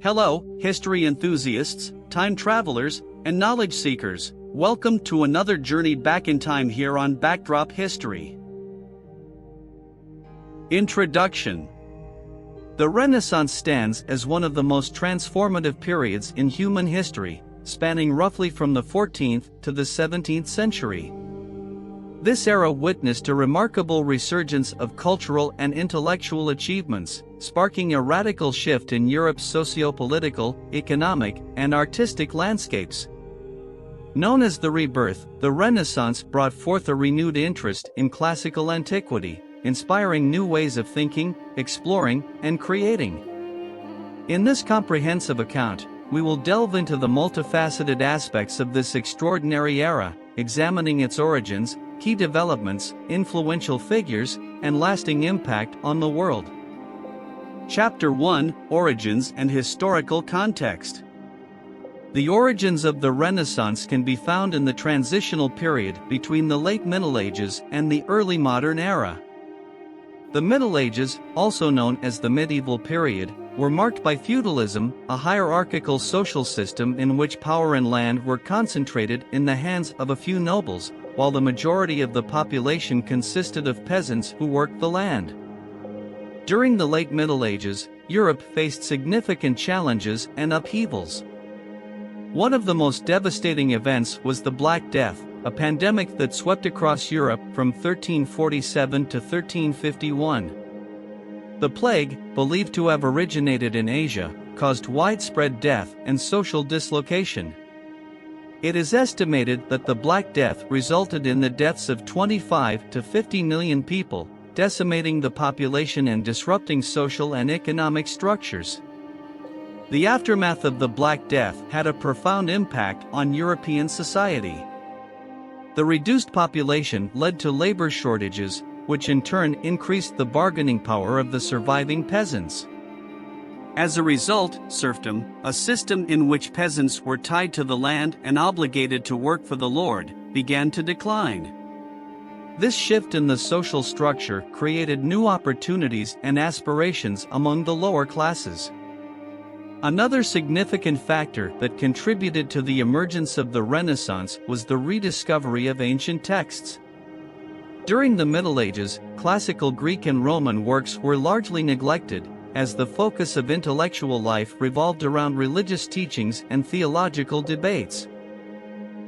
Hello, history enthusiasts, time travelers, and knowledge seekers. Welcome to another journey back in time here on Backdrop History. Introduction. The Renaissance stands as one of the most transformative periods in human history, spanning roughly from the 14th to the 17th century. This era witnessed a remarkable resurgence of cultural and intellectual achievements, sparking a radical shift in Europe's socio-political, economic, and artistic landscapes. Known as the rebirth, the Renaissance brought forth a renewed interest in classical antiquity, inspiring new ways of thinking, exploring, and creating. In this comprehensive account, we will delve into the multifaceted aspects of this extraordinary era, examining its origins, key developments, influential figures, and lasting impact on the world. Chapter 1: Origins and Historical Context. The origins of the Renaissance can be found in the transitional period between the late Middle Ages and the early modern era. The Middle Ages, also known as the medieval period, were marked by feudalism, a hierarchical social system in which power and land were concentrated in the hands of a few nobles, while the majority of the population consisted of peasants who worked the land. During the late Middle Ages, Europe faced significant challenges and upheavals. One of the most devastating events was the Black Death, a pandemic that swept across Europe from 1347 to 1351. The plague, believed to have originated in Asia, caused widespread death and social dislocation. It is estimated that the Black Death resulted in the deaths of 25 to 50 million people, decimating the population and disrupting social and economic structures. The aftermath of the Black Death had a profound impact on European society. The reduced population led to labor shortages, which in turn increased the bargaining power of the surviving peasants. As a result, serfdom, a system in which peasants were tied to the land and obligated to work for the lord, began to decline. This shift in the social structure created new opportunities and aspirations among the lower classes. Another significant factor that contributed to the emergence of the Renaissance was the rediscovery of ancient texts. During the Middle Ages, classical Greek and Roman works were largely neglected, as the focus of intellectual life revolved around religious teachings and theological debates.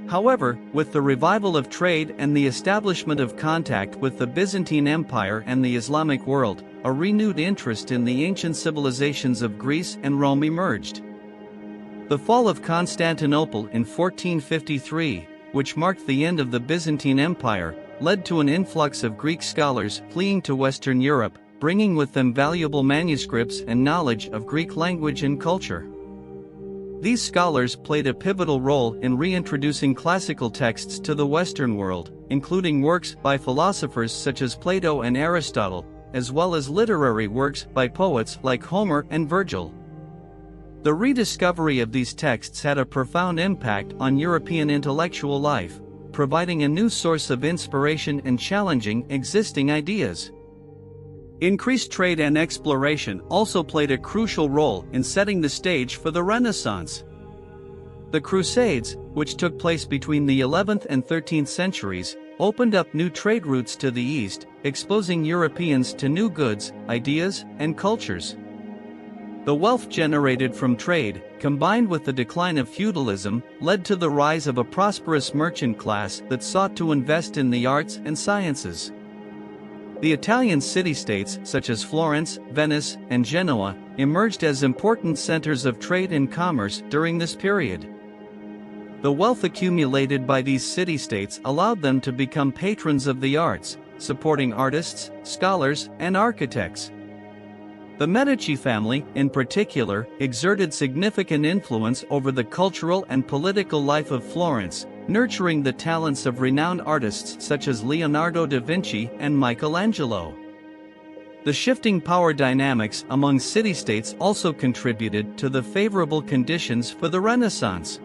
However, with the revival of trade and the establishment of contact with the Byzantine Empire and the Islamic world, a renewed interest in the ancient civilizations of Greece and Rome emerged. The fall of Constantinople in 1453, which marked the end of the Byzantine Empire, led to an influx of Greek scholars fleeing to Western Europe, bringing with them valuable manuscripts and knowledge of Greek language and culture. These scholars played a pivotal role in reintroducing classical texts to the Western world, including works by philosophers such as Plato and Aristotle, as well as literary works by poets like Homer and Virgil. The rediscovery of these texts had a profound impact on European intellectual life, providing a new source of inspiration and challenging existing ideas. Increased trade and exploration also played a crucial role in setting the stage for the Renaissance. The Crusades, which took place between the 11th and 13th centuries, opened up new trade routes to the East, exposing Europeans to new goods, ideas, and cultures. The wealth generated from trade, combined with the decline of feudalism, led to the rise of a prosperous merchant class that sought to invest in the arts and sciences. The Italian city-states such as Florence, Venice, and Genoa emerged as important centers of trade and commerce during this period. The wealth accumulated by these city-states allowed them to become patrons of the arts, supporting artists, scholars, and architects. The Medici family, in particular, exerted significant influence over the cultural and political life of Florence, nurturing the talents of renowned artists such as Leonardo da Vinci and Michelangelo. The shifting power dynamics among city-states also contributed to the favorable conditions for the Renaissance.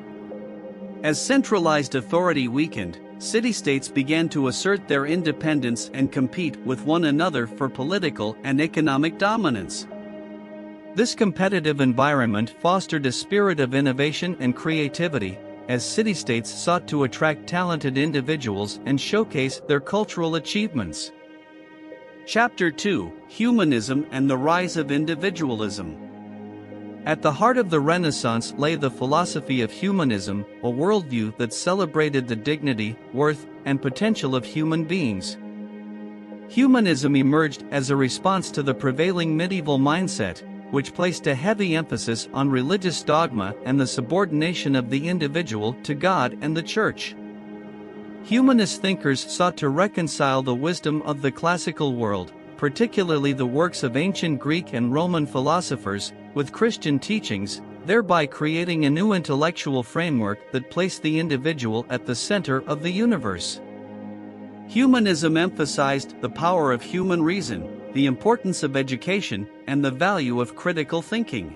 As centralized authority weakened, city-states began to assert their independence and compete with one another for political and economic dominance. This competitive environment fostered a spirit of innovation and creativity, as city-states sought to attract talented individuals and showcase their cultural achievements. Chapter 2: Humanism and the Rise of Individualism. At the heart of the Renaissance lay the philosophy of humanism, a worldview that celebrated the dignity, worth, and potential of human beings. Humanism emerged as a response to the prevailing medieval mindset, which placed a heavy emphasis on religious dogma and the subordination of the individual to God and the Church. Humanist thinkers sought to reconcile the wisdom of the classical world, particularly the works of ancient Greek and Roman philosophers, with Christian teachings, thereby creating a new intellectual framework that placed the individual at the center of the universe. Humanism emphasized the power of human reason, the importance of education, and the value of critical thinking.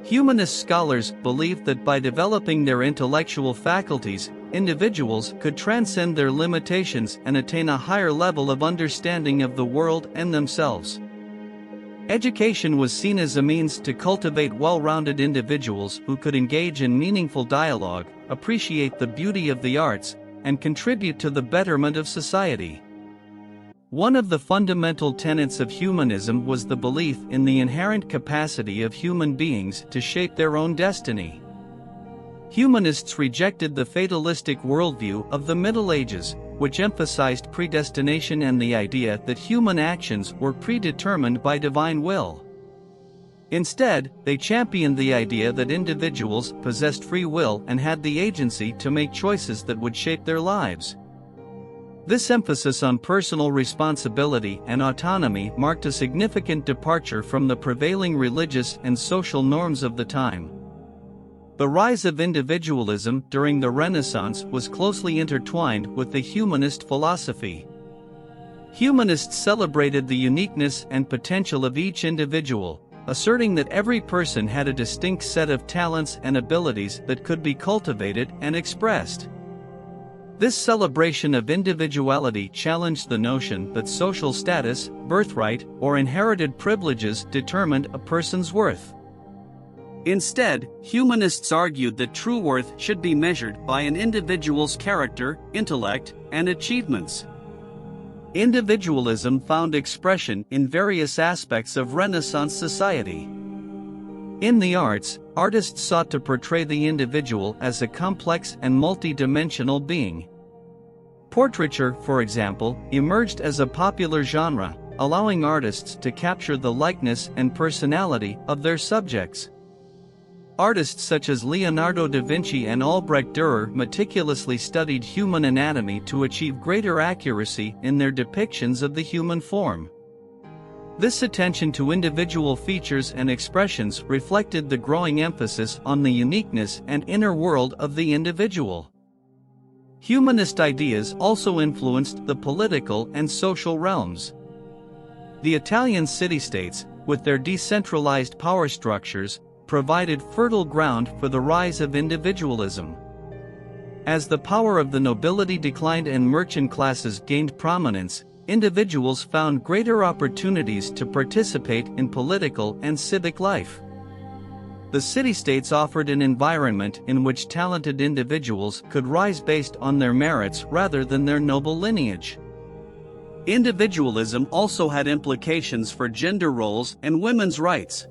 Humanist scholars believed that by developing their intellectual faculties, individuals could transcend their limitations and attain a higher level of understanding of the world and themselves. Education was seen as a means to cultivate well-rounded individuals who could engage in meaningful dialogue, appreciate the beauty of the arts, and contribute to the betterment of society. One of the fundamental tenets of humanism was the belief in the inherent capacity of human beings to shape their own destiny. Humanists rejected the fatalistic worldview of the Middle Ages, which emphasized predestination and the idea that human actions were predetermined by divine will. Instead, they championed the idea that individuals possessed free will and had the agency to make choices that would shape their lives. This emphasis on personal responsibility and autonomy marked a significant departure from the prevailing religious and social norms of the time. The rise of individualism during the Renaissance was closely intertwined with the humanist philosophy. Humanists celebrated the uniqueness and potential of each individual, asserting that every person had a distinct set of talents and abilities that could be cultivated and expressed. This celebration of individuality challenged the notion that social status, birthright, or inherited privileges determined a person's worth. Instead, humanists argued that true worth should be measured by an individual's character, intellect, and achievements. Individualism found expression in various aspects of Renaissance society. In the arts, artists sought to portray the individual as a complex and multi-dimensional being. Portraiture, for example, emerged as a popular genre, allowing artists to capture the likeness and personality of their subjects. Artists such as Leonardo da Vinci and Albrecht Dürer meticulously studied human anatomy to achieve greater accuracy in their depictions of the human form. This attention to individual features and expressions reflected the growing emphasis on the uniqueness and inner world of the individual. Humanist ideas also influenced the political and social realms. The Italian city-states, with their decentralized power structures, provided fertile ground for the rise of individualism. As the power of the nobility declined and merchant classes gained prominence, individuals found greater opportunities to participate in political and civic life. The city-states offered an environment in which talented individuals could rise based on their merits rather than their noble lineage. Individualism also had implications for gender roles and women's rights.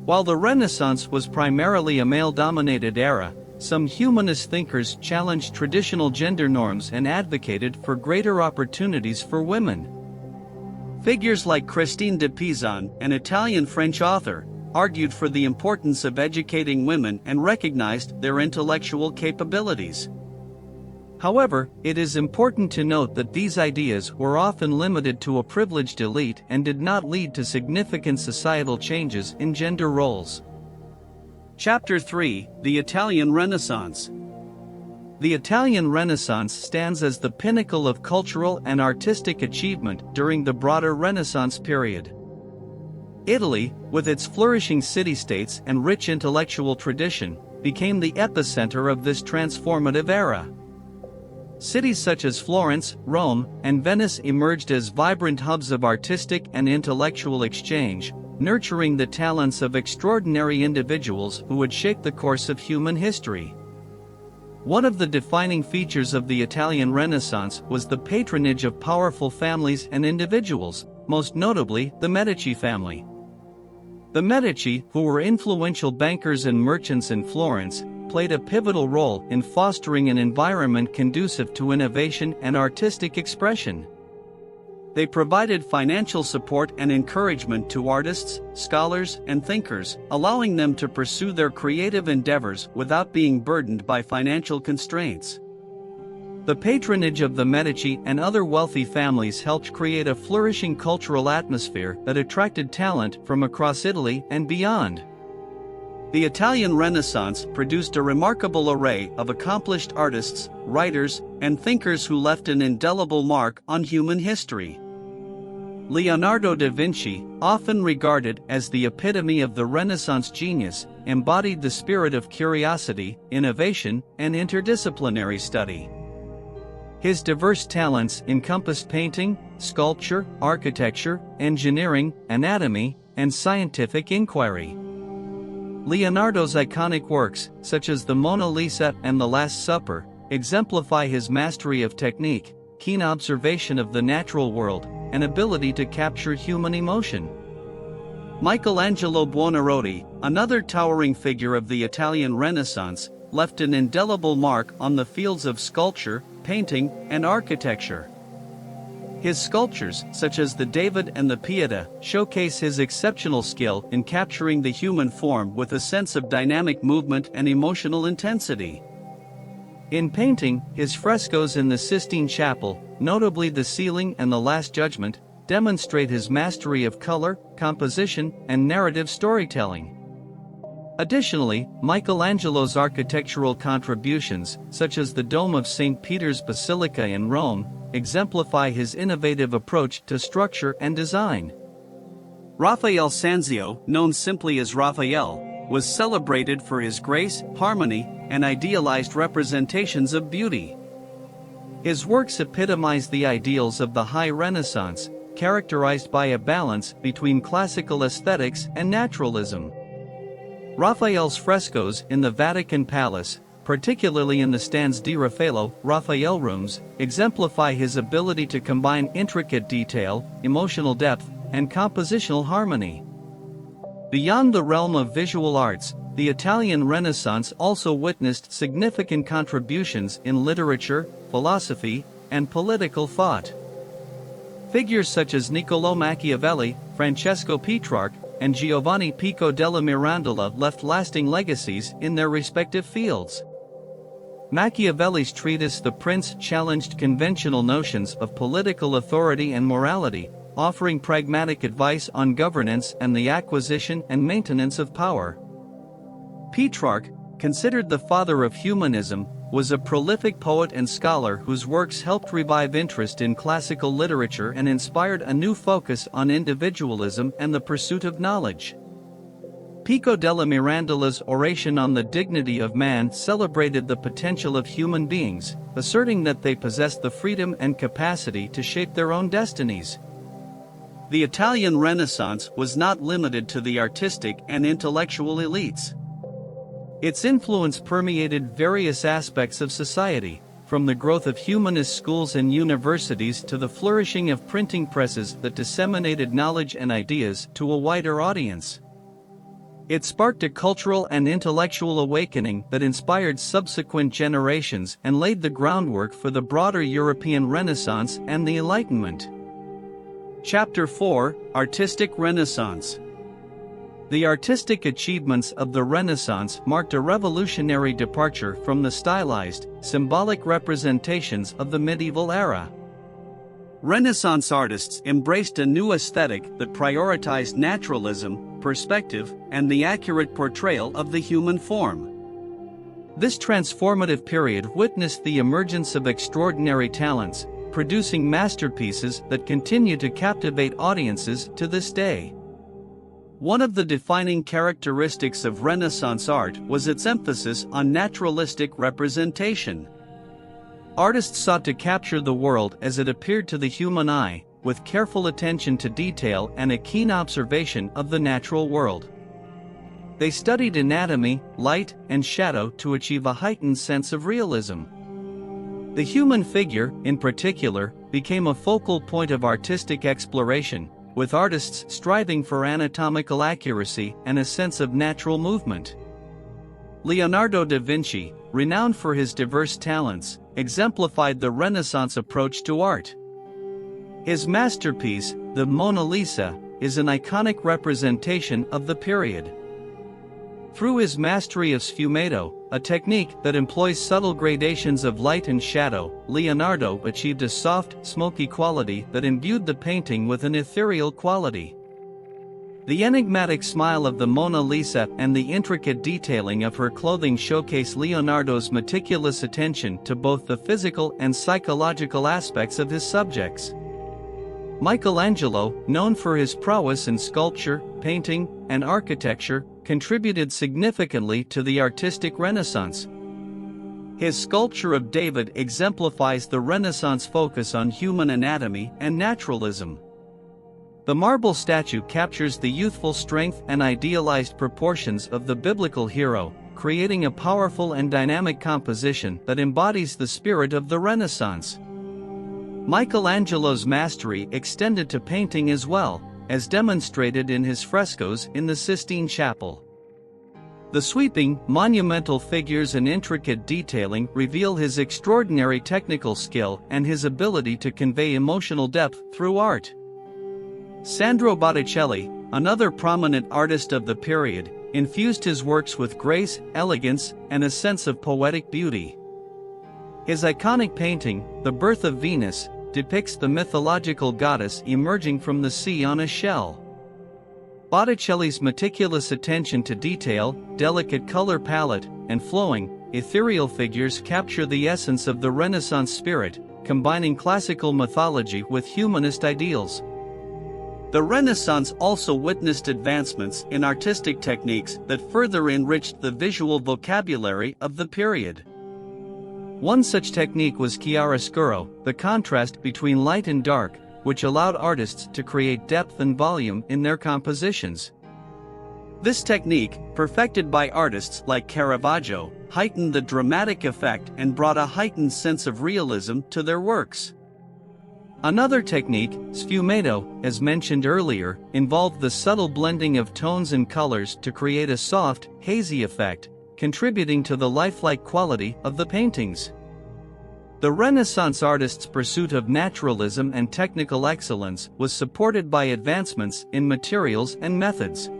While the Renaissance was primarily a male-dominated era, some humanist thinkers challenged traditional gender norms and advocated for greater opportunities for women. Figures like Christine de Pizan, an Italian-French author, argued for the importance of educating women and recognized their intellectual capabilities. However, it is important to note that these ideas were often limited to a privileged elite and did not lead to significant societal changes in gender roles. Chapter 3: The Italian Renaissance. The Italian Renaissance stands as the pinnacle of cultural and artistic achievement during the broader Renaissance period. Italy, with its flourishing city-states and rich intellectual tradition, became the epicenter of this transformative era. Cities such as Florence, Rome, and Venice emerged as vibrant hubs of artistic and intellectual exchange, nurturing the talents of extraordinary individuals who would shape the course of human history. One of the defining features of the Italian Renaissance was the patronage of powerful families and individuals, most notably the Medici family. The Medici, who were influential bankers and merchants in Florence, played a pivotal role in fostering an environment conducive to innovation and artistic expression. They provided financial support and encouragement to artists, scholars, and thinkers, allowing them to pursue their creative endeavors without being burdened by financial constraints. The patronage of the Medici and other wealthy families helped create a flourishing cultural atmosphere that attracted talent from across Italy and beyond. The Italian Renaissance produced a remarkable array of accomplished artists, writers, and thinkers who left an indelible mark on human history. Leonardo da Vinci, often regarded as the epitome of the Renaissance genius, embodied the spirit of curiosity, innovation, and interdisciplinary study. His diverse talents encompassed painting, sculpture, architecture, engineering, anatomy, and scientific inquiry. Leonardo's iconic works, such as the Mona Lisa and The Last Supper, exemplify his mastery of technique, keen observation of the natural world, and ability to capture human emotion. Michelangelo Buonarroti, another towering figure of the Italian Renaissance, left an indelible mark on the fields of sculpture, painting, and architecture. His sculptures, such as the David and the Pieta, showcase his exceptional skill in capturing the human form with a sense of dynamic movement and emotional intensity. In painting, his frescoes in the Sistine Chapel, notably the Ceiling and the Last Judgment, demonstrate his mastery of color, composition, and narrative storytelling. Additionally, Michelangelo's architectural contributions, such as the Dome of St. Peter's Basilica in Rome, exemplify his innovative approach to structure and design. Raphael Sanzio, known simply as Raphael, was celebrated for his grace, harmony, and idealized representations of beauty. His works epitomize the ideals of the High Renaissance, characterized by a balance between classical aesthetics and naturalism. Raphael's frescoes in the Vatican Palace, particularly in the Stanze di Raffaello, Raphael rooms, exemplify his ability to combine intricate detail, emotional depth, and compositional harmony. Beyond the realm of visual arts, the Italian Renaissance also witnessed significant contributions in literature, philosophy, and political thought. Figures such as Niccolò Machiavelli, Francesco Petrarch, and Giovanni Pico della Mirandola left lasting legacies in their respective fields. Machiavelli's treatise The Prince challenged conventional notions of political authority and morality, offering pragmatic advice on governance and the acquisition and maintenance of power. Petrarch, considered the father of humanism, was a prolific poet and scholar whose works helped revive interest in classical literature and inspired a new focus on individualism and the pursuit of knowledge. Pico della Mirandola's oration on the dignity of man celebrated the potential of human beings, asserting that they possessed the freedom and capacity to shape their own destinies. The Italian Renaissance was not limited to the artistic and intellectual elites. Its influence permeated various aspects of society, from the growth of humanist schools and universities to the flourishing of printing presses that disseminated knowledge and ideas to a wider audience. It sparked a cultural and intellectual awakening that inspired subsequent generations and laid the groundwork for the broader European Renaissance and the Enlightenment. Chapter 4: Artistic Renaissance. The artistic achievements of the Renaissance marked a revolutionary departure from the stylized, symbolic representations of the medieval era. Renaissance artists embraced a new aesthetic that prioritized naturalism, perspective, and the accurate portrayal of the human form. This transformative period witnessed the emergence of extraordinary talents, producing masterpieces that continue to captivate audiences to this day. One of the defining characteristics of Renaissance art was its emphasis on naturalistic representation. Artists sought to capture the world as it appeared to the human eye, with careful attention to detail and a keen observation of the natural world. They studied anatomy, light, and shadow to achieve a heightened sense of realism. The human figure, in particular, became a focal point of artistic exploration, with artists striving for anatomical accuracy and a sense of natural movement. Leonardo da Vinci, renowned for his diverse talents, exemplified the Renaissance approach to art. His masterpiece, the Mona Lisa, is an iconic representation of the period. Through his mastery of sfumato, a technique that employs subtle gradations of light and shadow, Leonardo achieved a soft, smoky quality that imbued the painting with an ethereal quality. The enigmatic smile of the Mona Lisa and the intricate detailing of her clothing showcase Leonardo's meticulous attention to both the physical and psychological aspects of his subjects. Michelangelo, known for his prowess in sculpture, painting, and architecture, contributed significantly to the artistic Renaissance. His sculpture of David exemplifies the Renaissance focus on human anatomy and naturalism. The marble statue captures the youthful strength and idealized proportions of the biblical hero, creating a powerful and dynamic composition that embodies the spirit of the Renaissance. Michelangelo's mastery extended to painting as well, as demonstrated in his frescoes in the Sistine Chapel. The sweeping, monumental figures and intricate detailing reveal his extraordinary technical skill and his ability to convey emotional depth through art. Sandro Botticelli, another prominent artist of the period, infused his works with grace, elegance, and a sense of poetic beauty. His iconic painting, The Birth of Venus, depicts the mythological goddess emerging from the sea on a shell. Botticelli's meticulous attention to detail, delicate color palette, and flowing, ethereal figures capture the essence of the Renaissance spirit, combining classical mythology with humanist ideals. The Renaissance also witnessed advancements in artistic techniques that further enriched the visual vocabulary of the period. One such technique was chiaroscuro, the contrast between light and dark, which allowed artists to create depth and volume in their compositions. This technique, perfected by artists like Caravaggio, heightened the dramatic effect and brought a heightened sense of realism to their works. Another technique, sfumato, as mentioned earlier, involved the subtle blending of tones and colors to create a soft, hazy effect, contributing to the lifelike quality of the paintings. The Renaissance artists' pursuit of naturalism and technical excellence was supported by advancements in materials and methods.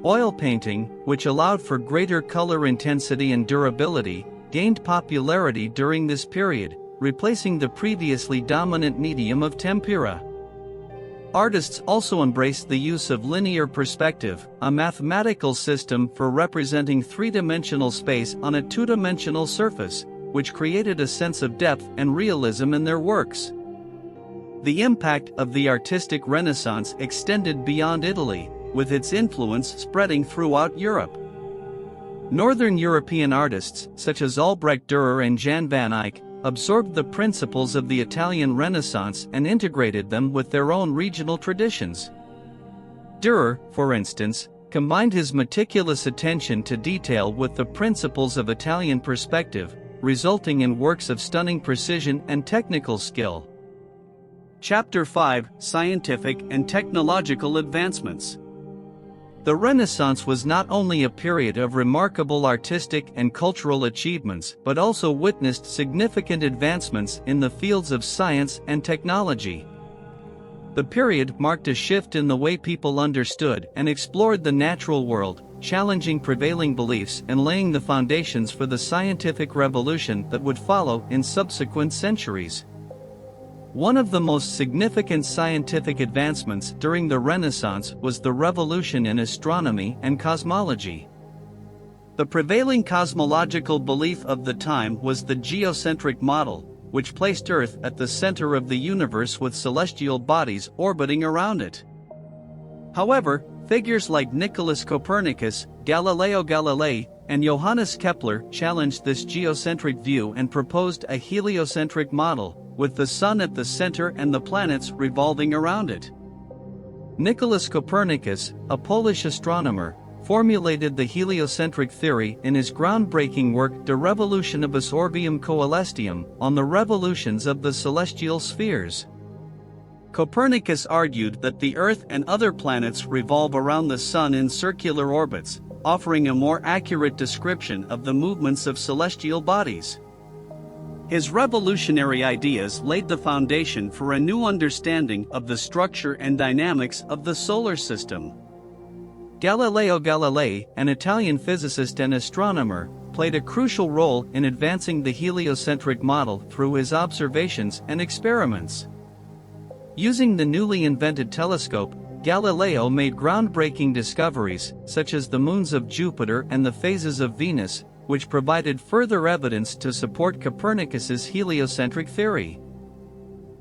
Oil painting, which allowed for greater color intensity and durability, gained popularity during this period, replacing the previously dominant medium of tempera. Artists also embraced the use of linear perspective, a mathematical system for representing three-dimensional space on a two-dimensional surface, which created a sense of depth and realism in their works. The impact of the artistic Renaissance extended beyond Italy, with its influence spreading throughout Europe. Northern European artists, such as Albrecht Dürer and Jan van Eyck, absorbed the principles of the Italian Renaissance and integrated them with their own regional traditions. Dürer, for instance, combined his meticulous attention to detail with the principles of Italian perspective, resulting in works of stunning precision and technical skill. Chapter 5: Scientific and Technological Advancements. The Renaissance was not only a period of remarkable artistic and cultural achievements but also witnessed significant advancements in the fields of science and technology. The period marked a shift in the way people understood and explored the natural world, challenging prevailing beliefs and laying the foundations for the scientific revolution that would follow in subsequent centuries. One of the most significant scientific advancements during the Renaissance was the revolution in astronomy and cosmology. The prevailing cosmological belief of the time was the geocentric model, which placed Earth at the center of the universe with celestial bodies orbiting around it. However, figures like Nicholas Copernicus, Galileo Galilei, and Johannes Kepler challenged this geocentric view and proposed a heliocentric model, with the sun at the center and the planets revolving around it. Nicholas Copernicus, a Polish astronomer, formulated the heliocentric theory in his groundbreaking work De Revolutionibus Orbium Coelestium, on the revolutions of the celestial spheres. Copernicus argued that the Earth and other planets revolve around the Sun in circular orbits, offering a more accurate description of the movements of celestial bodies. His revolutionary ideas laid the foundation for a new understanding of the structure and dynamics of the solar system. Galileo Galilei, an Italian physicist and astronomer, played a crucial role in advancing the heliocentric model through his observations and experiments. Using the newly invented telescope, Galileo made groundbreaking discoveries, such as the moons of Jupiter and the phases of Venus, which provided further evidence to support Copernicus's heliocentric theory.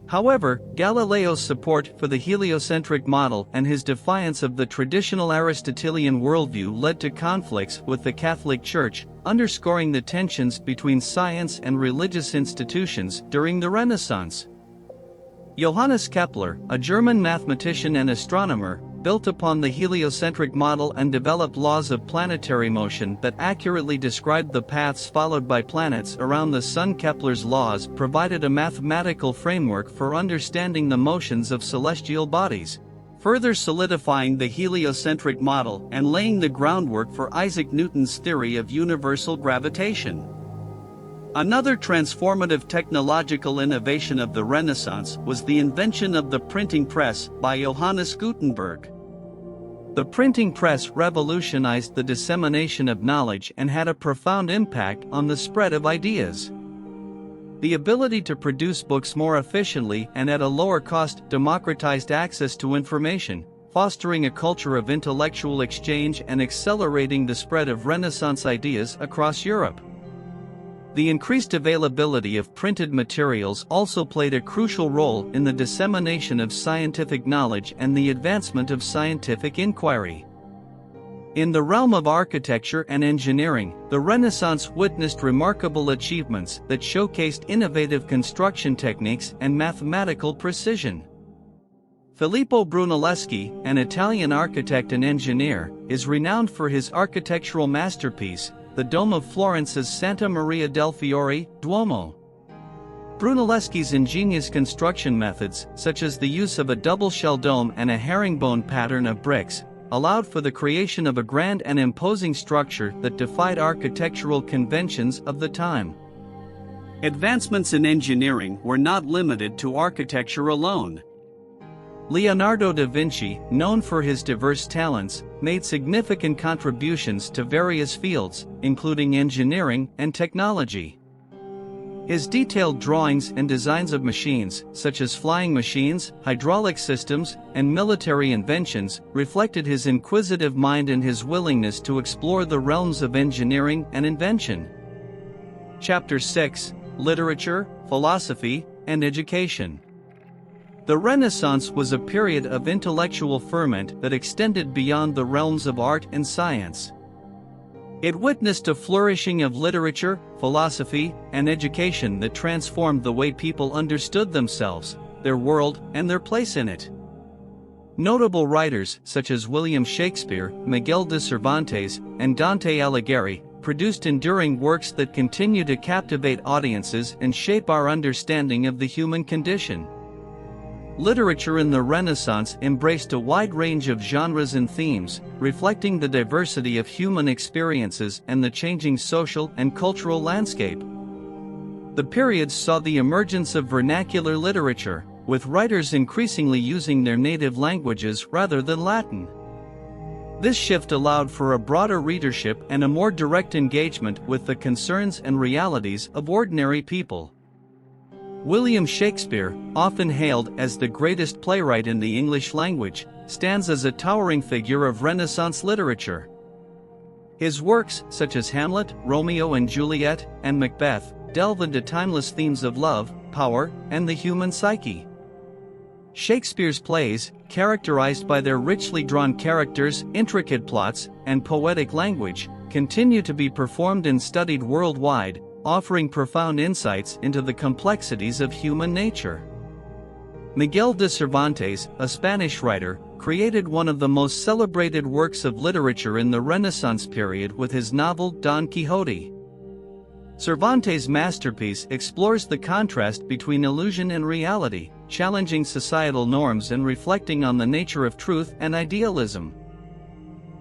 However, Galileo's support for the heliocentric model and his defiance of the traditional Aristotelian worldview led to conflicts with the Catholic Church, underscoring the tensions between science and religious institutions during the Renaissance. Johannes Kepler, a German mathematician and astronomer, built upon the heliocentric model and developed laws of planetary motion that accurately described the paths followed by planets around the Sun. Kepler's laws provided a mathematical framework for understanding the motions of celestial bodies, further solidifying the heliocentric model and laying the groundwork for Isaac Newton's theory of universal gravitation. Another transformative technological innovation of the Renaissance was the invention of the printing press by Johannes Gutenberg. The printing press revolutionized the dissemination of knowledge and had a profound impact on the spread of ideas. The ability to produce books more efficiently and at a lower cost democratized access to information, fostering a culture of intellectual exchange and accelerating the spread of Renaissance ideas across Europe. The increased availability of printed materials also played a crucial role in the dissemination of scientific knowledge and the advancement of scientific inquiry. In the realm of architecture and engineering, the Renaissance witnessed remarkable achievements that showcased innovative construction techniques and mathematical precision. Filippo Brunelleschi, an Italian architect and engineer, is renowned for his architectural masterpiece, the dome of Florence's Santa Maria del Fiore, Duomo. Brunelleschi's ingenious construction methods, such as the use of a double-shell dome and a herringbone pattern of bricks, allowed for the creation of a grand and imposing structure that defied architectural conventions of the time. Advancements in engineering were not limited to architecture alone. Leonardo da Vinci, known for his diverse talents, made significant contributions to various fields, including engineering and technology. His detailed drawings and designs of machines, such as flying machines, hydraulic systems, and military inventions, reflected his inquisitive mind and his willingness to explore the realms of engineering and invention. Chapter 6: Literature, Philosophy, and Education. The Renaissance was a period of intellectual ferment that extended beyond the realms of art and science. It witnessed a flourishing of literature, philosophy, and education that transformed the way people understood themselves, their world, and their place in it. Notable writers such as William Shakespeare, Miguel de Cervantes, and Dante Alighieri produced enduring works that continue to captivate audiences and shape our understanding of the human condition. Literature in the Renaissance embraced a wide range of genres and themes, reflecting the diversity of human experiences and the changing social and cultural landscape. The period saw the emergence of vernacular literature, with writers increasingly using their native languages rather than Latin. This shift allowed for a broader readership and a more direct engagement with the concerns and realities of ordinary people. William Shakespeare, often hailed as the greatest playwright in the English language, stands as a towering figure of Renaissance literature. His works, such as Hamlet, Romeo and Juliet, and Macbeth, delve into timeless themes of love, power, and the human psyche. Shakespeare's plays, characterized by their richly drawn characters, intricate plots, and poetic language, continue to be performed and studied worldwide, offering profound insights into the complexities of human nature. Miguel de Cervantes, a Spanish writer, created one of the most celebrated works of literature in the Renaissance period with his novel Don Quixote. Cervantes' masterpiece explores the contrast between illusion and reality, challenging societal norms and reflecting on the nature of truth and idealism.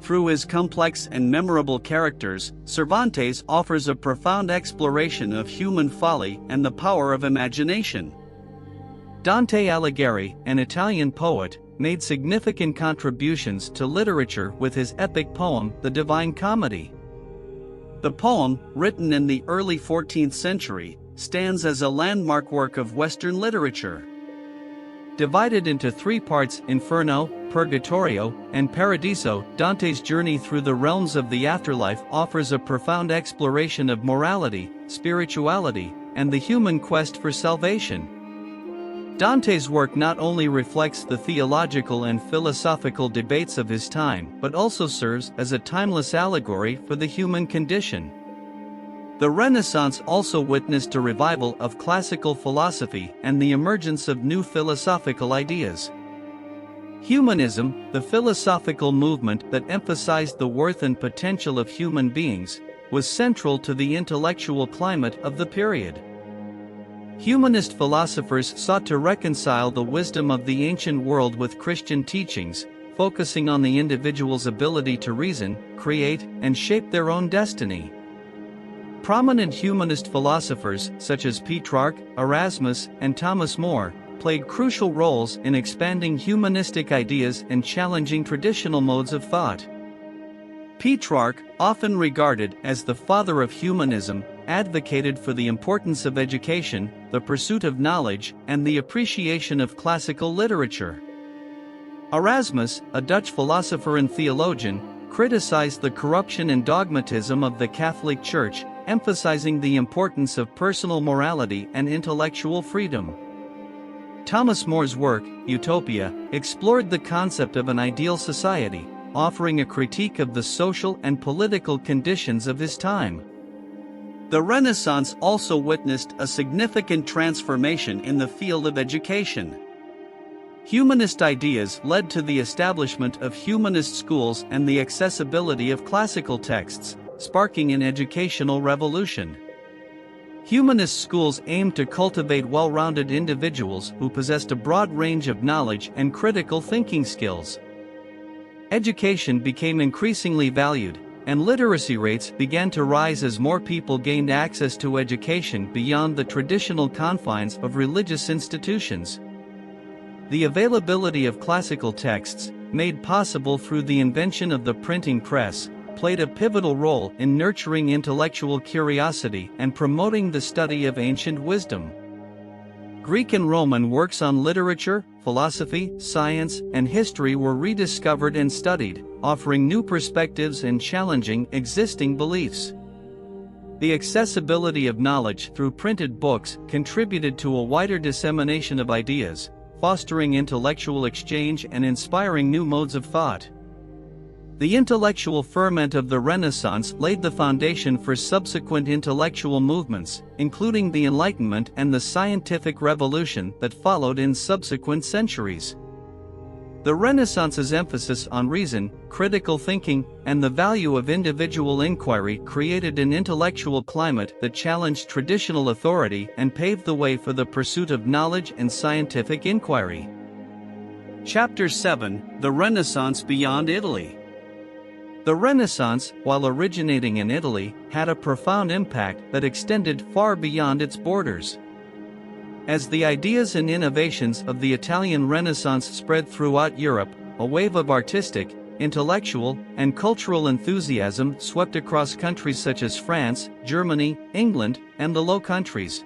Through his complex and memorable characters, Cervantes offers a profound exploration of human folly and the power of imagination. Dante Alighieri, an Italian poet, made significant contributions to literature with his epic poem, The Divine Comedy. The poem, written in the early 14th century, stands as a landmark work of Western literature. Divided into three parts, Inferno, Purgatorio, and Paradiso, Dante's journey through the realms of the afterlife offers a profound exploration of morality, spirituality, and the human quest for salvation. Dante's work not only reflects the theological and philosophical debates of his time but also serves as a timeless allegory for the human condition. The Renaissance also witnessed a revival of classical philosophy and the emergence of new philosophical ideas. Humanism, the philosophical movement that emphasized the worth and potential of human beings, was central to the intellectual climate of the period. Humanist philosophers sought to reconcile the wisdom of the ancient world with Christian teachings, focusing on the individual's ability to reason, create, and shape their own destiny. Prominent humanist philosophers such as Petrarch, Erasmus, and Thomas More played crucial roles in expanding humanistic ideas and challenging traditional modes of thought. Petrarch, often regarded as the father of humanism, advocated for the importance of education, the pursuit of knowledge, and the appreciation of classical literature. Erasmus, a Dutch philosopher and theologian, criticized the corruption and dogmatism of the Catholic Church, emphasizing the importance of personal morality and intellectual freedom. Thomas More's work, Utopia, explored the concept of an ideal society, offering a critique of the social and political conditions of his time. The Renaissance also witnessed a significant transformation in the field of education. Humanist ideas led to the establishment of humanist schools and the accessibility of classical texts, sparking an educational revolution. Humanist schools aimed to cultivate well-rounded individuals who possessed a broad range of knowledge and critical thinking skills. Education became increasingly valued, and literacy rates began to rise as more people gained access to education beyond the traditional confines of religious institutions. The availability of classical texts, made possible through the invention of the printing press, played a pivotal role in nurturing intellectual curiosity and promoting the study of ancient wisdom. Greek and Roman works on literature, philosophy, science, and history were rediscovered and studied, offering new perspectives and challenging existing beliefs. The accessibility of knowledge through printed books contributed to a wider dissemination of ideas, fostering intellectual exchange and inspiring new modes of thought. The intellectual ferment of the Renaissance laid the foundation for subsequent intellectual movements, including the Enlightenment and the scientific revolution that followed in subsequent centuries. The Renaissance's emphasis on reason, critical thinking, and the value of individual inquiry created an intellectual climate that challenged traditional authority and paved the way for the pursuit of knowledge and scientific inquiry. Chapter 7: The Renaissance Beyond Italy. The Renaissance, while originating in Italy, had a profound impact that extended far beyond its borders. As the ideas and innovations of the Italian Renaissance spread throughout Europe, a wave of artistic, intellectual, and cultural enthusiasm swept across countries such as France, Germany, England, and the Low Countries.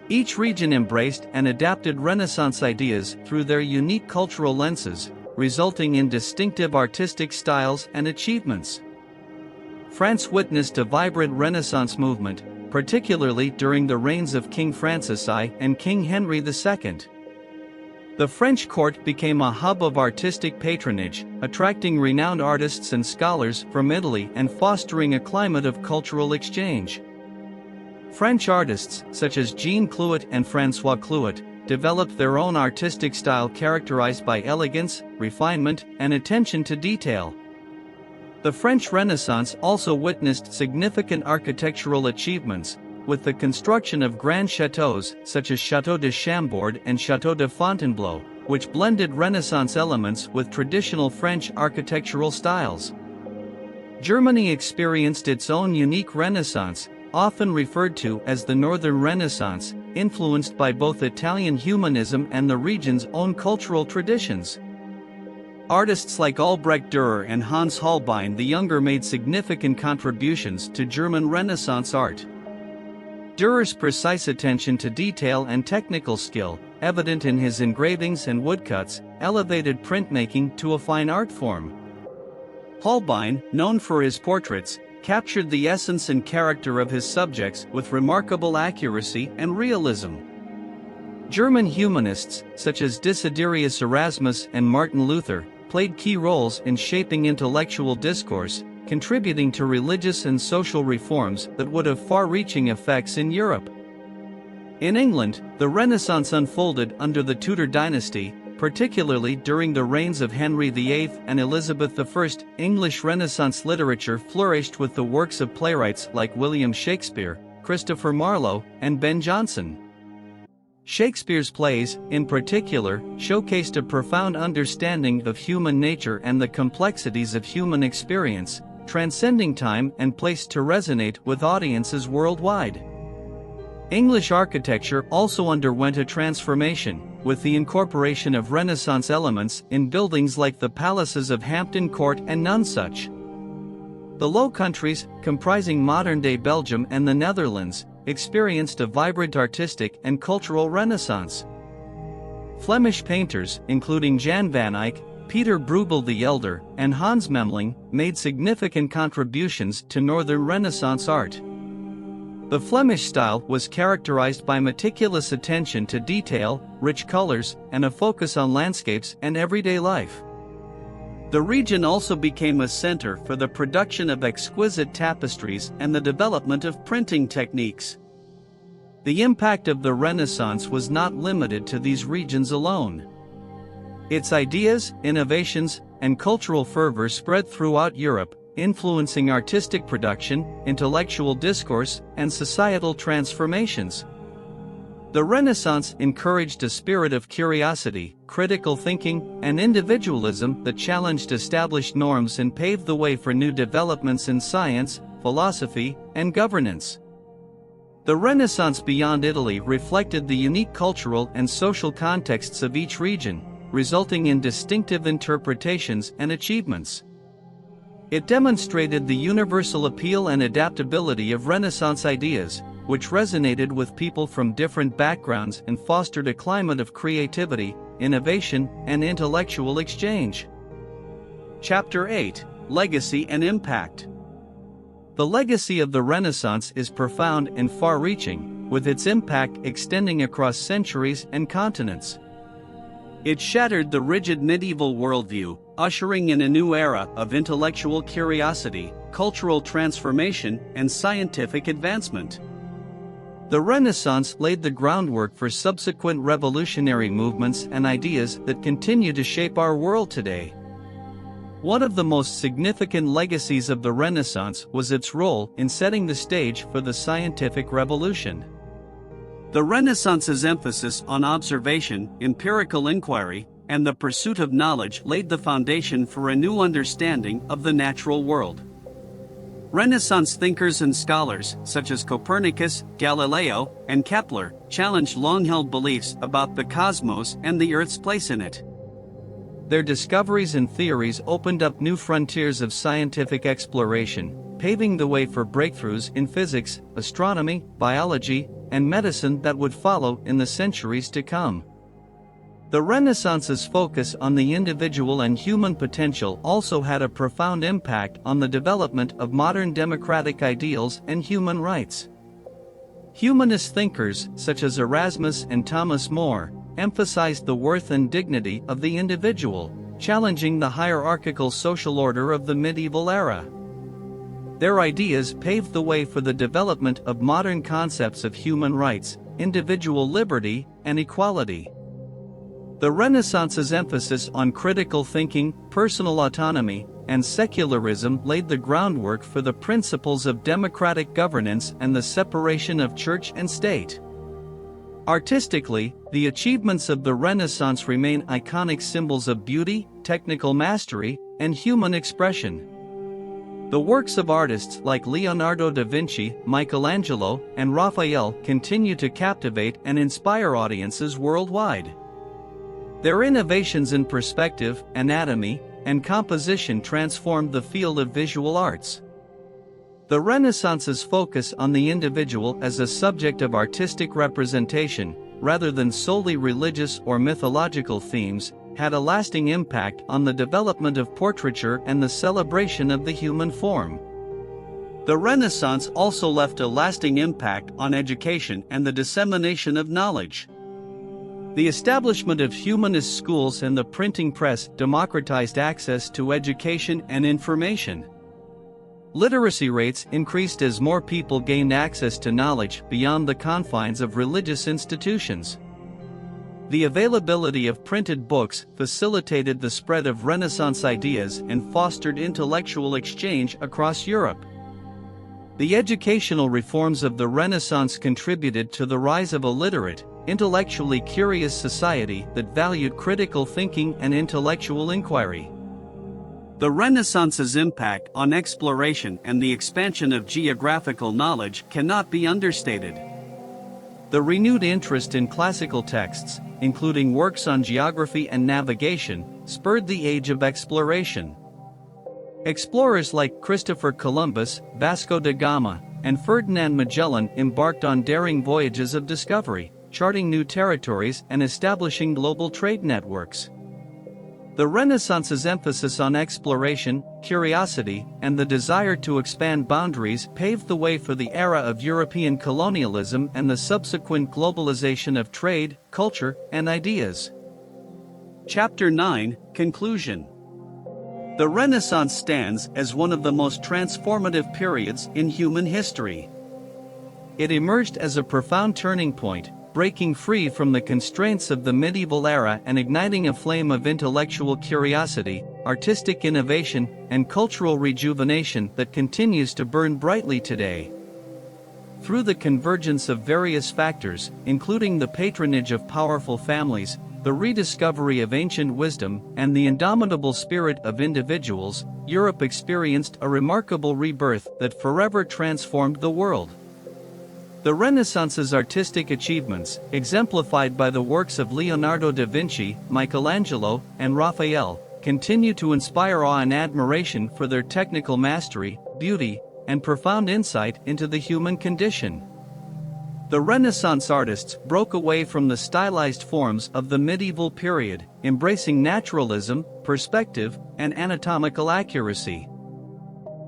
Each region embraced and adapted Renaissance ideas through their unique cultural lenses, resulting in distinctive artistic styles and achievements. France witnessed a vibrant Renaissance movement, particularly during the reigns of King Francis I and King Henry II. The French court became a hub of artistic patronage, attracting renowned artists and scholars from Italy and fostering a climate of cultural exchange. French artists, such as Jean Clouet and François Clouet, developed their own artistic style characterized by elegance, refinement, and attention to detail. The French Renaissance also witnessed significant architectural achievements, with the construction of grand châteaux such as Château de Chambord and Château de Fontainebleau, which blended Renaissance elements with traditional French architectural styles. Germany experienced its own unique Renaissance, often referred to as the Northern Renaissance, influenced by both Italian humanism and the region's own cultural traditions. Artists like Albrecht Dürer and Hans Holbein the Younger made significant contributions to German Renaissance art. Dürer's precise attention to detail and technical skill, evident in his engravings and woodcuts, elevated printmaking to a fine art form. Holbein, known for his portraits, captured the essence and character of his subjects with remarkable accuracy and realism. German humanists, such as Desiderius Erasmus and Martin Luther, played key roles in shaping intellectual discourse, contributing to religious and social reforms that would have far-reaching effects in Europe. In England, the Renaissance unfolded under the Tudor dynasty, particularly during the reigns of Henry VIII and Elizabeth I. English Renaissance literature flourished with the works of playwrights like William Shakespeare, Christopher Marlowe, and Ben Jonson. Shakespeare's plays, in particular, showcased a profound understanding of human nature and the complexities of human experience, transcending time and place to resonate with audiences worldwide. English architecture also underwent a transformation, with the incorporation of Renaissance elements in buildings like the palaces of Hampton Court and Nonsuch. The Low Countries, comprising modern-day Belgium and the Netherlands, experienced a vibrant artistic and cultural renaissance. Flemish painters, including Jan van Eyck, Peter Bruegel the Elder, and Hans Memling, made significant contributions to Northern Renaissance art. The Flemish style was characterized by meticulous attention to detail, rich colors, and a focus on landscapes and everyday life. The region also became a center for the production of exquisite tapestries and the development of printing techniques. The impact of the Renaissance was not limited to these regions alone. Its ideas, innovations, and cultural fervor spread throughout Europe, influencing artistic production, intellectual discourse, and societal transformations. The Renaissance encouraged a spirit of curiosity, critical thinking, and individualism that challenged established norms and paved the way for new developments in science, philosophy, and governance. The Renaissance beyond Italy reflected the unique cultural and social contexts of each region, resulting in distinctive interpretations and achievements. It demonstrated the universal appeal and adaptability of Renaissance ideas, which resonated with people from different backgrounds and fostered a climate of creativity, innovation, and intellectual exchange. Chapter 8: Legacy and Impact. The legacy of the Renaissance is profound and far-reaching, with its impact extending across centuries and continents. It shattered the rigid medieval worldview, ushering in a new era of intellectual curiosity, cultural transformation, and scientific advancement. The Renaissance laid the groundwork for subsequent revolutionary movements and ideas that continue to shape our world today. One of the most significant legacies of the Renaissance was its role in setting the stage for the scientific revolution. The Renaissance's emphasis on observation, empirical inquiry, and the pursuit of knowledge laid the foundation for a new understanding of the natural world. Renaissance thinkers and scholars, such as Copernicus, Galileo, and Kepler, challenged long-held beliefs about the cosmos and the Earth's place in it. Their discoveries and theories opened up new frontiers of scientific exploration, paving the way for breakthroughs in physics, astronomy, biology, and medicine that would follow in the centuries to come. The Renaissance's focus on the individual and human potential also had a profound impact on the development of modern democratic ideals and human rights. Humanist thinkers, such as Erasmus and Thomas More, emphasized the worth and dignity of the individual, challenging the hierarchical social order of the medieval era. Their ideas paved the way for the development of modern concepts of human rights, individual liberty, and equality. The Renaissance's emphasis on critical thinking, personal autonomy, and secularism laid the groundwork for the principles of democratic governance and the separation of church and state. Artistically, the achievements of the Renaissance remain iconic symbols of beauty, technical mastery, and human expression. The works of artists like Leonardo da Vinci, Michelangelo, and Raphael continue to captivate and inspire audiences worldwide. Their innovations in perspective, anatomy, and composition transformed the field of visual arts. The Renaissance's focus on the individual as a subject of artistic representation, rather than solely religious or mythological themes, had a lasting impact on the development of portraiture and the celebration of the human form. The Renaissance also left a lasting impact on education and the dissemination of knowledge. The establishment of humanist schools and the printing press democratized access to education and information. Literacy rates increased as more people gained access to knowledge beyond the confines of religious institutions. The availability of printed books facilitated the spread of Renaissance ideas and fostered intellectual exchange across Europe. The educational reforms of the Renaissance contributed to the rise of a literate, intellectually curious society that valued critical thinking and intellectual inquiry. The Renaissance's impact on exploration and the expansion of geographical knowledge cannot be understated. The renewed interest in classical texts, including works on geography and navigation, spurred the age of exploration. Explorers like Christopher Columbus, Vasco da Gama, and Ferdinand Magellan embarked on daring voyages of discovery, charting new territories and establishing global trade networks. The Renaissance's emphasis on exploration, curiosity, and the desire to expand boundaries paved the way for the era of European colonialism and the subsequent globalization of trade, culture, and ideas. Chapter 9, Conclusion. The Renaissance stands as one of the most transformative periods in human history. It emerged as a profound turning point, breaking free from the constraints of the medieval era and igniting a flame of intellectual curiosity, artistic innovation, and cultural rejuvenation that continues to burn brightly today. Through the convergence of various factors, including the patronage of powerful families, the rediscovery of ancient wisdom, and the indomitable spirit of individuals, Europe experienced a remarkable rebirth that forever transformed the world. The Renaissance's artistic achievements, exemplified by the works of Leonardo da Vinci, Michelangelo, and Raphael, continue to inspire awe and admiration for their technical mastery, beauty, and profound insight into the human condition. The Renaissance artists broke away from the stylized forms of the medieval period, embracing naturalism, perspective, and anatomical accuracy.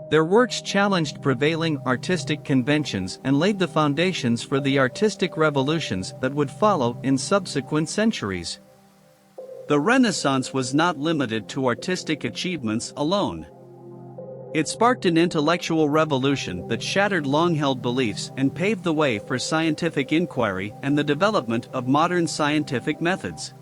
Their works challenged prevailing artistic conventions and laid the foundations for the artistic revolutions that would follow in subsequent centuries. The Renaissance was not limited to artistic achievements alone. It sparked an intellectual revolution that shattered long-held beliefs and paved the way for scientific inquiry and the development of modern scientific methods.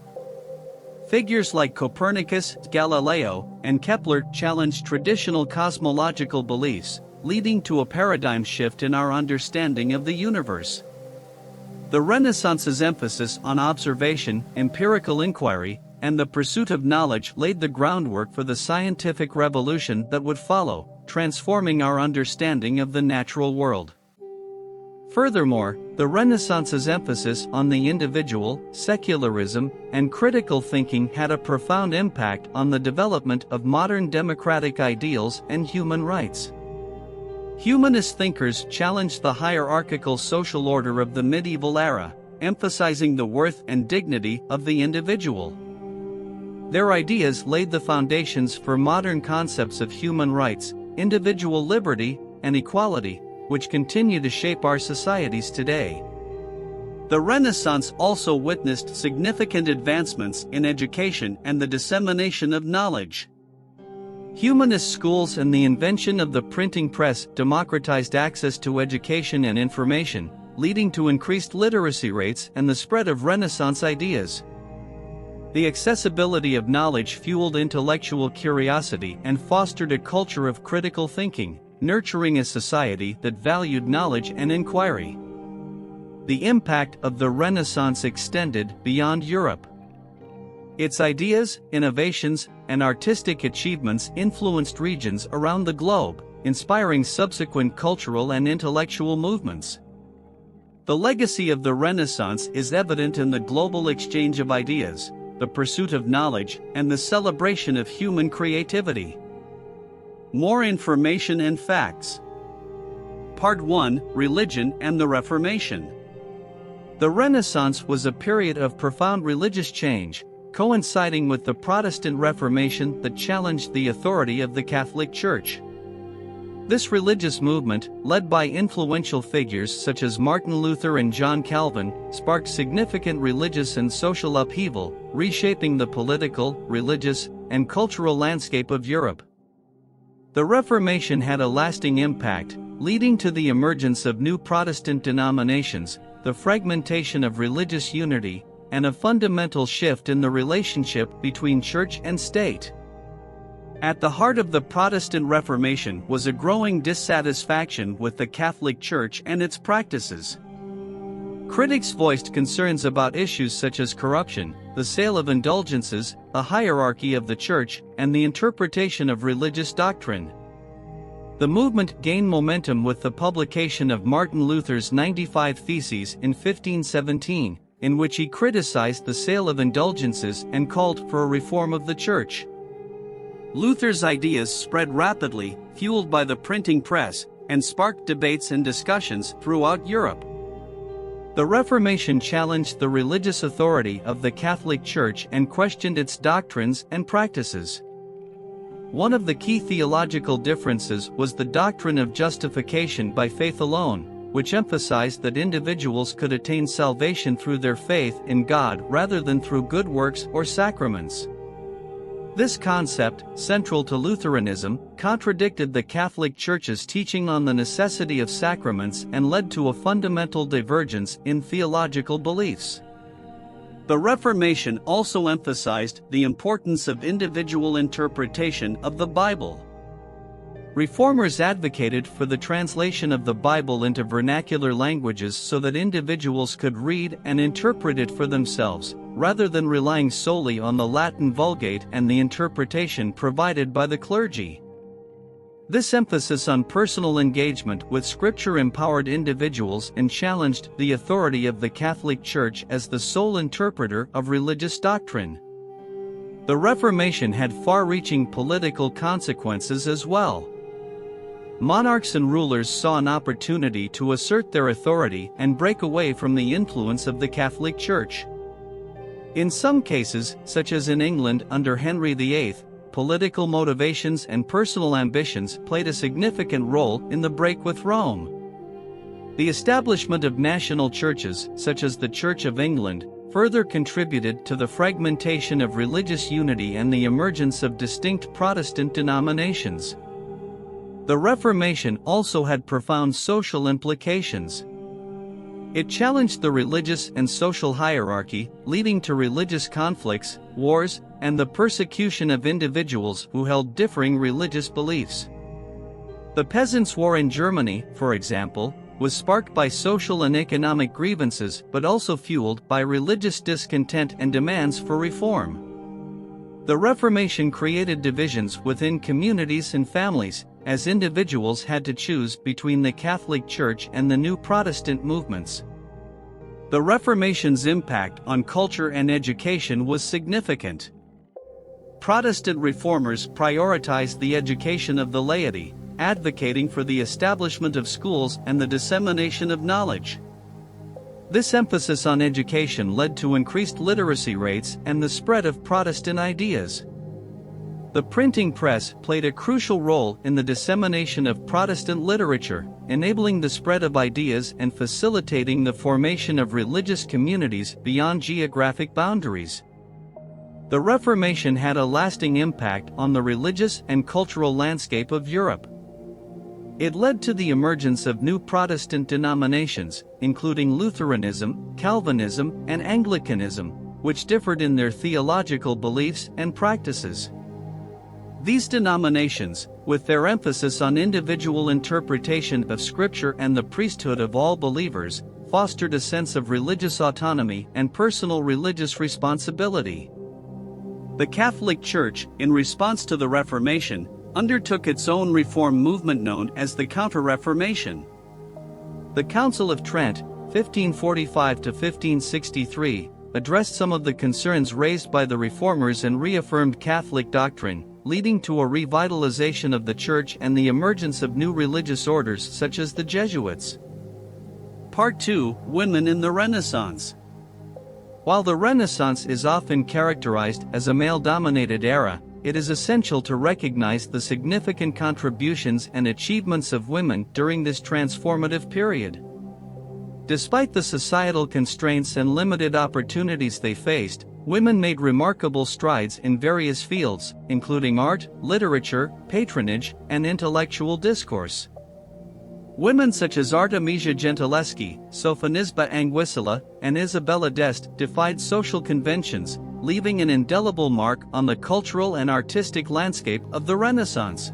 Figures like Copernicus, Galileo, and Kepler challenged traditional cosmological beliefs, leading to a paradigm shift in our understanding of the universe. The Renaissance's emphasis on observation, empirical inquiry, and the pursuit of knowledge laid the groundwork for the scientific revolution that would follow, transforming our understanding of the natural world. Furthermore, the Renaissance's emphasis on the individual, secularism, and critical thinking had a profound impact on the development of modern democratic ideals and human rights. Humanist thinkers challenged the hierarchical social order of the medieval era, emphasizing the worth and dignity of the individual. Their ideas laid the foundations for modern concepts of human rights, individual liberty, and equality, which continue to shape our societies today. The Renaissance also witnessed significant advancements in education and the dissemination of knowledge. Humanist schools and the invention of the printing press democratized access to education and information, leading to increased literacy rates and the spread of Renaissance ideas. The accessibility of knowledge fueled intellectual curiosity and fostered a culture of critical thinking, nurturing a society that valued knowledge and inquiry. The impact of the Renaissance extended beyond Europe. Its ideas, innovations, and artistic achievements influenced regions around the globe, inspiring subsequent cultural and intellectual movements. The legacy of the Renaissance is evident in the global exchange of ideas, the pursuit of knowledge, and the celebration of human creativity. More information and facts. Part 1: Religion and the Reformation. The Renaissance was a period of profound religious change, coinciding with the Protestant Reformation that challenged the authority of the Catholic Church. This religious movement, led by influential figures such as Martin Luther and John Calvin, sparked significant religious and social upheaval, reshaping the political, religious, and cultural landscape of Europe. The Reformation had a lasting impact, leading to the emergence of new Protestant denominations, the fragmentation of religious unity, and a fundamental shift in the relationship between church and state. At the heart of the Protestant Reformation was a growing dissatisfaction with the Catholic Church and its practices. Critics voiced concerns about issues such as corruption, the sale of indulgences, a hierarchy of the Church, and the interpretation of religious doctrine. The movement gained momentum with the publication of Martin Luther's 95 Theses in 1517, in which he criticized the sale of indulgences and called for a reform of the Church. Luther's ideas spread rapidly, fueled by the printing press, and sparked debates and discussions throughout Europe. The Reformation challenged the religious authority of the Catholic Church and questioned its doctrines and practices. One of the key theological differences was the doctrine of justification by faith alone, which emphasized that individuals could attain salvation through their faith in God rather than through good works or sacraments. This concept, central to Lutheranism, contradicted the Catholic Church's teaching on the necessity of sacraments and led to a fundamental divergence in theological beliefs. The Reformation also emphasized the importance of individual interpretation of the Bible. Reformers advocated for the translation of the Bible into vernacular languages so that individuals could read and interpret it for themselves, rather than relying solely on the Latin Vulgate and the interpretation provided by the clergy. This emphasis on personal engagement with Scripture empowered individuals and challenged the authority of the Catholic Church as the sole interpreter of religious doctrine. The Reformation had far-reaching political consequences as well. Monarchs and rulers saw an opportunity to assert their authority and break away from the influence of the Catholic Church. In some cases, such as in England under Henry VIII, political motivations and personal ambitions played a significant role in the break with Rome. The establishment of national churches, such as the Church of England, further contributed to the fragmentation of religious unity and the emergence of distinct Protestant denominations. The Reformation also had profound social implications. It challenged the religious and social hierarchy, leading to religious conflicts, wars, and the persecution of individuals who held differing religious beliefs. The Peasants' War in Germany, for example, was sparked by social and economic grievances but also fueled by religious discontent and demands for reform. The Reformation created divisions within communities and families, as individuals had to choose between the Catholic Church and the new Protestant movements. The Reformation's impact on culture and education was significant. Protestant reformers prioritized the education of the laity, advocating for the establishment of schools and the dissemination of knowledge. This emphasis on education led to increased literacy rates and the spread of Protestant ideas. The printing press played a crucial role in the dissemination of Protestant literature, enabling the spread of ideas and facilitating the formation of religious communities beyond geographic boundaries. The Reformation had a lasting impact on the religious and cultural landscape of Europe. It led to the emergence of new Protestant denominations, including Lutheranism, Calvinism, and Anglicanism, which differed in their theological beliefs and practices. These denominations, with their emphasis on individual interpretation of Scripture and the priesthood of all believers, fostered a sense of religious autonomy and personal religious responsibility. The Catholic Church, in response to the Reformation, undertook its own reform movement known as the Counter-Reformation. The Council of Trent, 1545 to 1563, addressed some of the concerns raised by the Reformers and reaffirmed Catholic doctrine, leading to a revitalization of the Church and the emergence of new religious orders such as the Jesuits. Part 2: Women in the Renaissance. While the Renaissance is often characterized as a male-dominated era, it is essential to recognize the significant contributions and achievements of women during this transformative period. Despite the societal constraints and limited opportunities they faced, women made remarkable strides in various fields, including art, literature, patronage, and intellectual discourse. Women such as Artemisia Gentileschi, Sophonisba Anguissa, and Isabella d'Este defied social conventions, leaving an indelible mark on the cultural and artistic landscape of the Renaissance.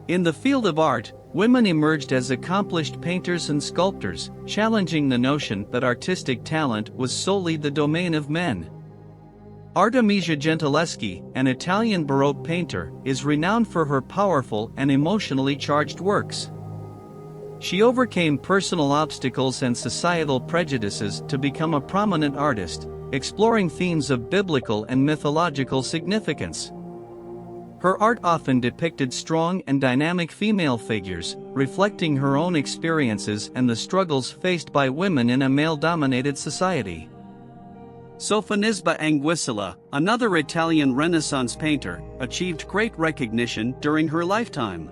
In the field of art, women emerged as accomplished painters and sculptors, challenging the notion that artistic talent was solely the domain of men. Artemisia Gentileschi, an Italian Baroque painter, is renowned for her powerful and emotionally charged works. She overcame personal obstacles and societal prejudices to become a prominent artist, exploring themes of biblical and mythological significance. Her art often depicted strong and dynamic female figures, reflecting her own experiences and the struggles faced by women in a male-dominated society. Sophonisba Anguissa, another Italian Renaissance painter, achieved great recognition during her lifetime.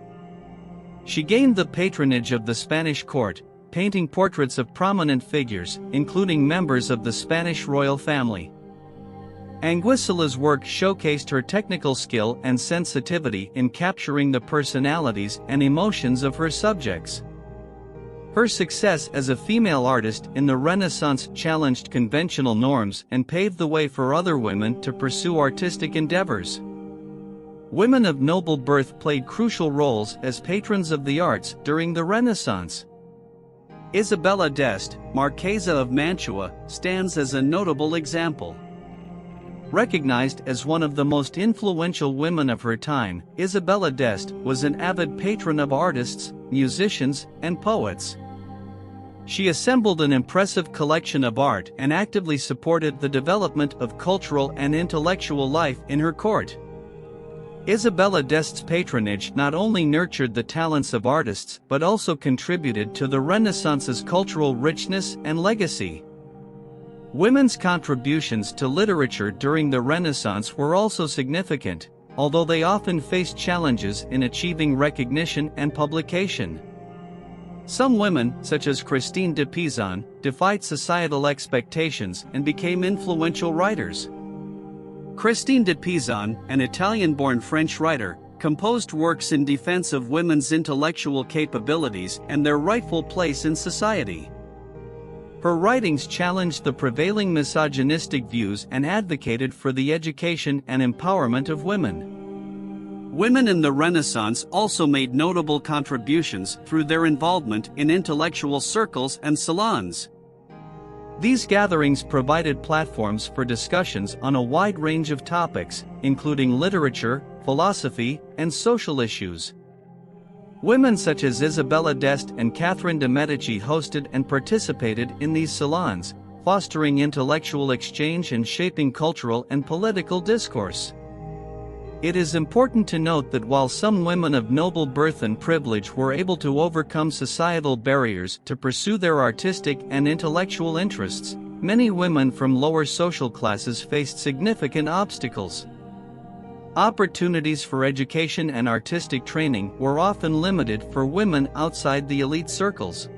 She gained the patronage of the Spanish court, painting portraits of prominent figures, including members of the Spanish royal family. Anguissila's work showcased her technical skill and sensitivity in capturing the personalities and emotions of her subjects. Her success as a female artist in the Renaissance challenged conventional norms and paved the way for other women to pursue artistic endeavors. Women of noble birth played crucial roles as patrons of the arts during the Renaissance. Isabella d'Este, Marchesa of Mantua, stands as a notable example. Recognized as one of the most influential women of her time, Isabella d'Este was an avid patron of artists, musicians, and poets. She assembled an impressive collection of art and actively supported the development of cultural and intellectual life in her court. Isabella d'Este's patronage not only nurtured the talents of artists but also contributed to the Renaissance's cultural richness and legacy. Women's contributions to literature during the Renaissance were also significant, although they often faced challenges in achieving recognition and publication. Some women, such as Christine de Pizan, defied societal expectations and became influential writers. Christine de Pizan, an Italian-born French writer, composed works in defense of women's intellectual capabilities and their rightful place in society. Her writings challenged the prevailing misogynistic views and advocated for the education and empowerment of women. Women in the Renaissance also made notable contributions through their involvement in intellectual circles and salons. These gatherings provided platforms for discussions on a wide range of topics, including literature, philosophy, and social issues. Women such as Isabella d'Este and Catherine de' Medici hosted and participated in these salons, fostering intellectual exchange and shaping cultural and political discourse. It is important to note that while some women of noble birth and privilege were able to overcome societal barriers to pursue their artistic and intellectual interests, many women from lower social classes faced significant obstacles. Opportunities for education and artistic training were often limited for women outside the elite circles.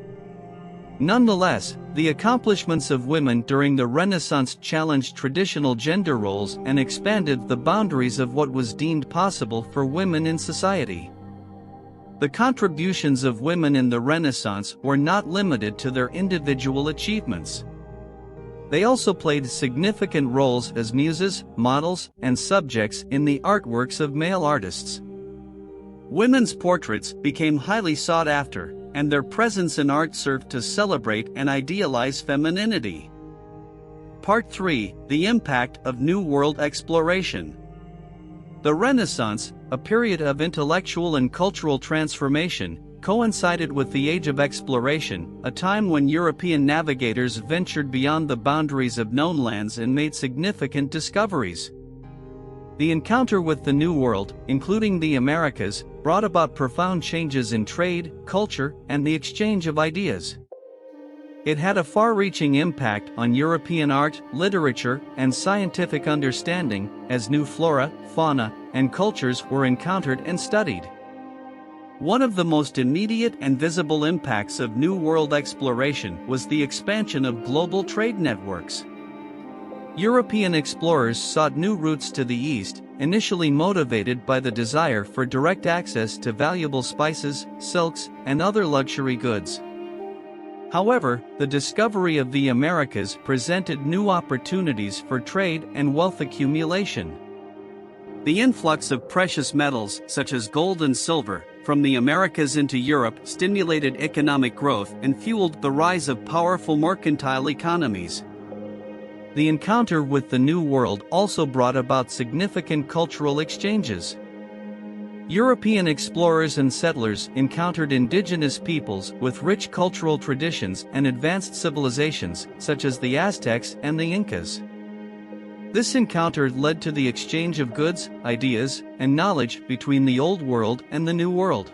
Nonetheless, the accomplishments of women during the Renaissance challenged traditional gender roles and expanded the boundaries of what was deemed possible for women in society. The contributions of women in the Renaissance were not limited to their individual achievements. They also played significant roles as muses, models, and subjects in the artworks of male artists. Women's portraits became highly sought after, and their presence in art served to celebrate and idealize femininity. Part 3: The Impact of New World Exploration. The Renaissance, a period of intellectual and cultural transformation, coincided with the Age of Exploration, a time when European navigators ventured beyond the boundaries of known lands and made significant discoveries. The encounter with the New World, including the Americas, brought about profound changes in trade, culture, and the exchange of ideas. It had a far-reaching impact on European art, literature, and scientific understanding, as new flora, fauna, and cultures were encountered and studied. One of the most immediate and visible impacts of New World exploration was the expansion of global trade networks. European explorers sought new routes to the east, initially motivated by the desire for direct access to valuable spices, silks, and other luxury goods. However, the discovery of the Americas presented new opportunities for trade and wealth accumulation. The influx of precious metals, such as gold and silver, from the Americas into Europe stimulated economic growth and fueled the rise of powerful mercantile economies. The encounter with the New World also brought about significant cultural exchanges. European explorers and settlers encountered indigenous peoples with rich cultural traditions and advanced civilizations, such as the Aztecs and the Incas. This encounter led to the exchange of goods, ideas, and knowledge between the Old World and the New World.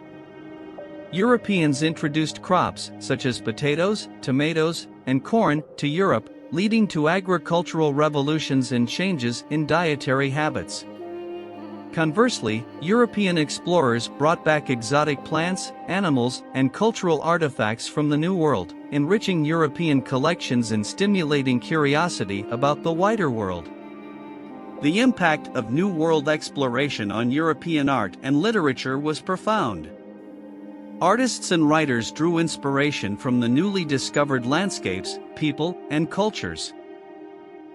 Europeans introduced crops such as potatoes, tomatoes, and corn to Europe, leading to agricultural revolutions and changes in dietary habits. Conversely, European explorers brought back exotic plants, animals, and cultural artifacts from the New World, enriching European collections and stimulating curiosity about the wider world. The impact of New World exploration on European art and literature was profound. Artists and writers drew inspiration from the newly discovered landscapes, people, and cultures.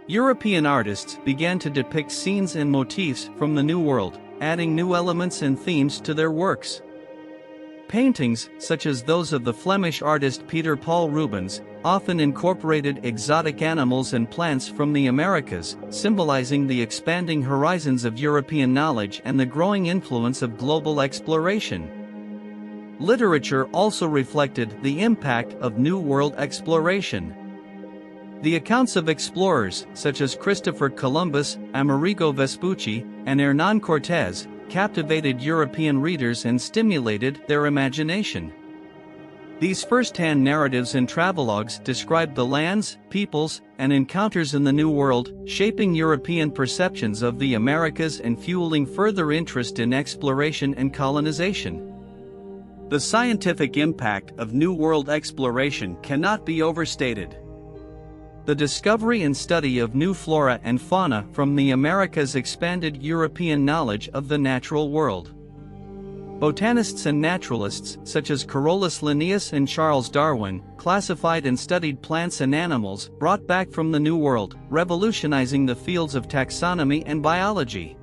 European artists began to depict scenes and motifs from the New World, adding new elements and themes to their works. Paintings, such as those of the Flemish artist Peter Paul Rubens, often incorporated exotic animals and plants from the Americas, symbolizing the expanding horizons of European knowledge and the growing influence of global exploration. Literature also reflected the impact of New World exploration. The accounts of explorers, such as Christopher Columbus, Amerigo Vespucci, and Hernán Cortés, captivated European readers and stimulated their imagination. These first-hand narratives and travelogues described the lands, peoples, and encounters in the New World, shaping European perceptions of the Americas and fueling further interest in exploration and colonization. The scientific impact of New World exploration cannot be overstated. The discovery and study of new flora and fauna from the Americas expanded European knowledge of the natural world. Botanists and naturalists, such as Carolus Linnaeus and Charles Darwin, classified and studied plants and animals brought back from the New World, revolutionizing the fields of taxonomy and biology.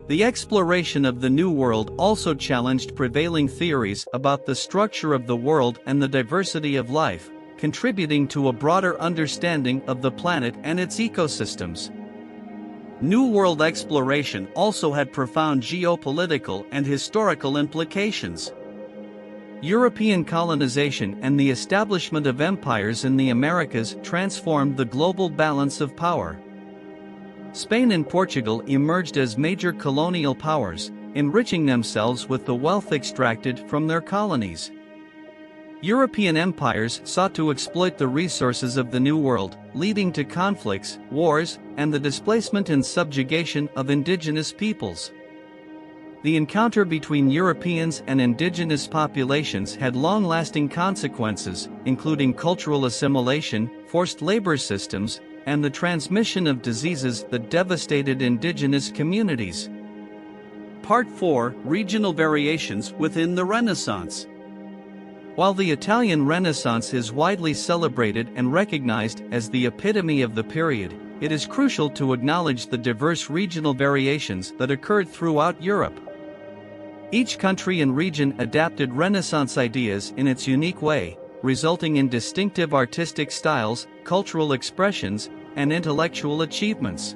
The exploration of the New World also challenged prevailing theories about the structure of the world and the diversity of life, contributing to a broader understanding of the planet and its ecosystems. New World exploration also had profound geopolitical and historical implications. European colonization and the establishment of empires in the Americas transformed the global balance of power. Spain and Portugal emerged as major colonial powers, enriching themselves with the wealth extracted from their colonies. European empires sought to exploit the resources of the New World, leading to conflicts, wars, and the displacement and subjugation of indigenous peoples. The encounter between Europeans and indigenous populations had long-lasting consequences, including cultural assimilation, forced labor systems, and the transmission of diseases that devastated indigenous communities. Part 4: Regional Variations within the Renaissance. While the Italian Renaissance is widely celebrated and recognized as the epitome of the period, it is crucial to acknowledge the diverse regional variations that occurred throughout Europe. Each country and region adapted Renaissance ideas in its unique way, resulting in distinctive artistic styles, cultural expressions, and intellectual achievements.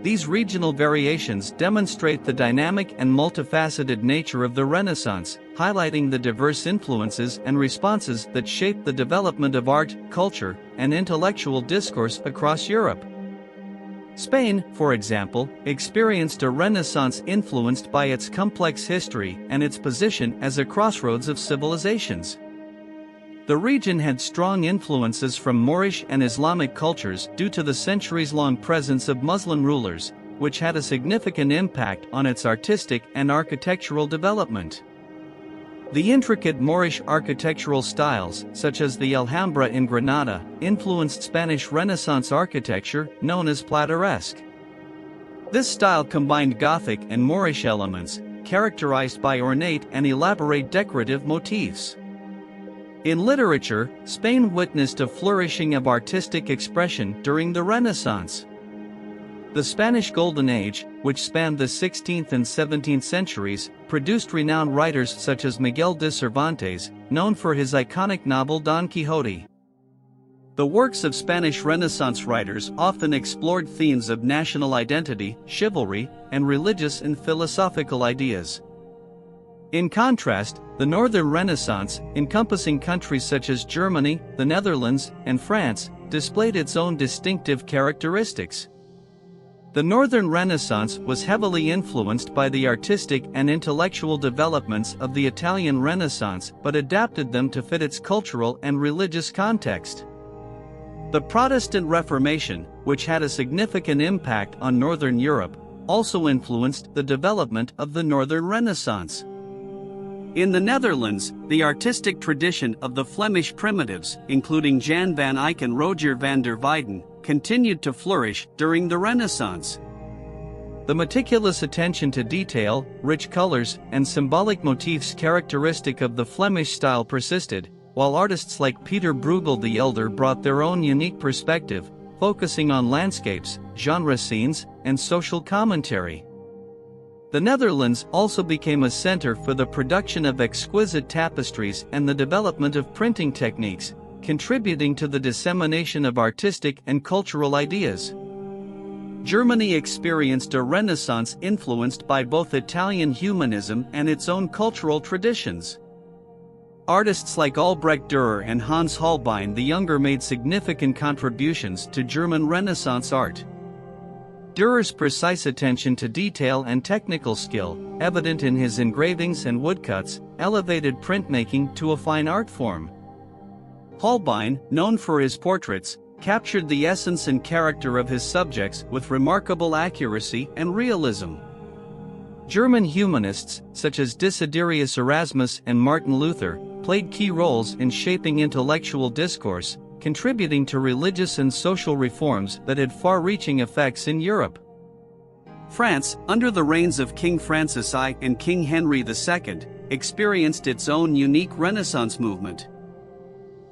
These regional variations demonstrate the dynamic and multifaceted nature of the Renaissance, highlighting the diverse influences and responses that shaped the development of art, culture, and intellectual discourse across Europe. Spain, for example, experienced a Renaissance influenced by its complex history and its position as a crossroads of civilizations. The region had strong influences from Moorish and Islamic cultures due to the centuries-long presence of Muslim rulers, which had a significant impact on its artistic and architectural development. The intricate Moorish architectural styles, such as the Alhambra in Granada, influenced Spanish Renaissance architecture, known as plateresque. This style combined Gothic and Moorish elements, characterized by ornate and elaborate decorative motifs. In literature, Spain witnessed a flourishing of artistic expression during the Renaissance. The Spanish Golden Age, which spanned the 16th and 17th centuries, produced renowned writers such as Miguel de Cervantes, known for his iconic novel Don Quixote. The works of Spanish Renaissance writers often explored themes of national identity, chivalry, and religious and philosophical ideas. In contrast, the Northern Renaissance, encompassing countries such as Germany, the Netherlands, and France, displayed its own distinctive characteristics. The Northern Renaissance was heavily influenced by the artistic and intellectual developments of the Italian Renaissance but adapted them to fit its cultural and religious context. The Protestant Reformation, which had a significant impact on Northern Europe, also influenced the development of the Northern Renaissance. In the Netherlands, the artistic tradition of the Flemish primitives, including Jan van Eyck and Rogier van der Weyden, continued to flourish during the Renaissance. The meticulous attention to detail, rich colors, and symbolic motifs characteristic of the Flemish style persisted, while artists like Peter Bruegel the Elder brought their own unique perspective, focusing on landscapes, genre scenes, and social commentary. The Netherlands also became a center for the production of exquisite tapestries and the development of printing techniques, contributing to the dissemination of artistic and cultural ideas. Germany experienced a Renaissance influenced by both Italian humanism and its own cultural traditions. Artists like Albrecht Dürer and Hans Holbein the Younger made significant contributions to German Renaissance art. Dürer's precise attention to detail and technical skill, evident in his engravings and woodcuts, elevated printmaking to a fine art form. Holbein, known for his portraits, captured the essence and character of his subjects with remarkable accuracy and realism. German humanists, such as Desiderius Erasmus and Martin Luther, played key roles in shaping intellectual discourse, contributing to religious and social reforms that had far-reaching effects in Europe. France, under the reigns of King Francis I and King Henry II, experienced its own unique Renaissance movement.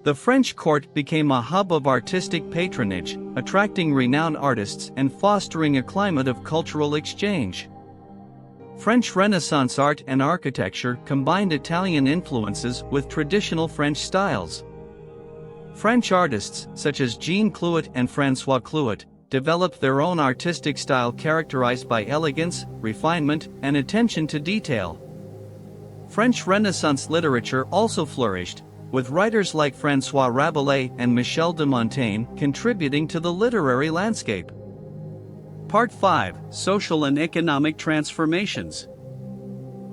The French court became a hub of artistic patronage, attracting renowned artists and fostering a climate of cultural exchange. French Renaissance art and architecture combined Italian influences with traditional French styles. French artists, such as Jean Clouet and François Clouet, developed their own artistic style characterized by elegance, refinement, and attention to detail. French Renaissance literature also flourished, with writers like François Rabelais and Michel de Montaigne contributing to the literary landscape. Part 5: Social and Economic Transformations.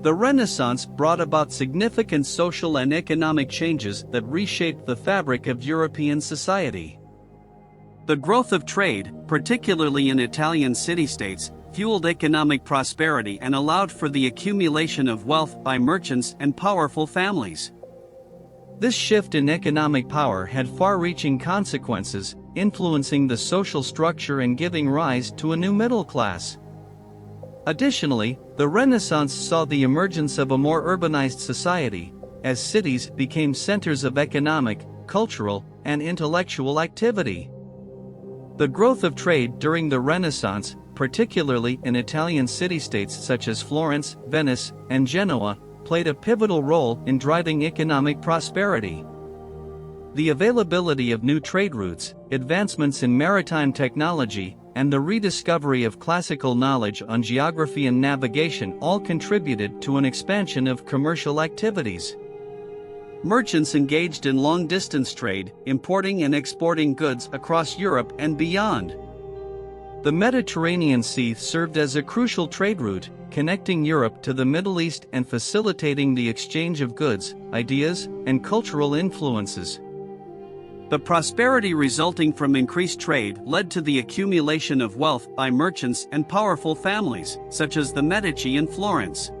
The Renaissance brought about significant social and economic changes that reshaped the fabric of European society. The growth of trade, particularly in Italian city-states, fueled economic prosperity and allowed for the accumulation of wealth by merchants and powerful families. This shift in economic power had far-reaching consequences, influencing the social structure and giving rise to a new middle class. Additionally, the Renaissance saw the emergence of a more urbanized society, as cities became centers of economic, cultural, and intellectual activity. The growth of trade during the Renaissance, particularly in Italian city-states such as Florence, Venice, and Genoa, played a pivotal role in driving economic prosperity. The availability of new trade routes, advancements in maritime technology, and the rediscovery of classical knowledge on geography and navigation all contributed to an expansion of commercial activities. Merchants engaged in long-distance trade, importing and exporting goods across Europe and beyond. The Mediterranean Sea served as a crucial trade route, connecting Europe to the Middle East and facilitating the exchange of goods, ideas, and cultural influences. The prosperity resulting from increased trade led to the accumulation of wealth by merchants and powerful families, such as the Medici in Florence.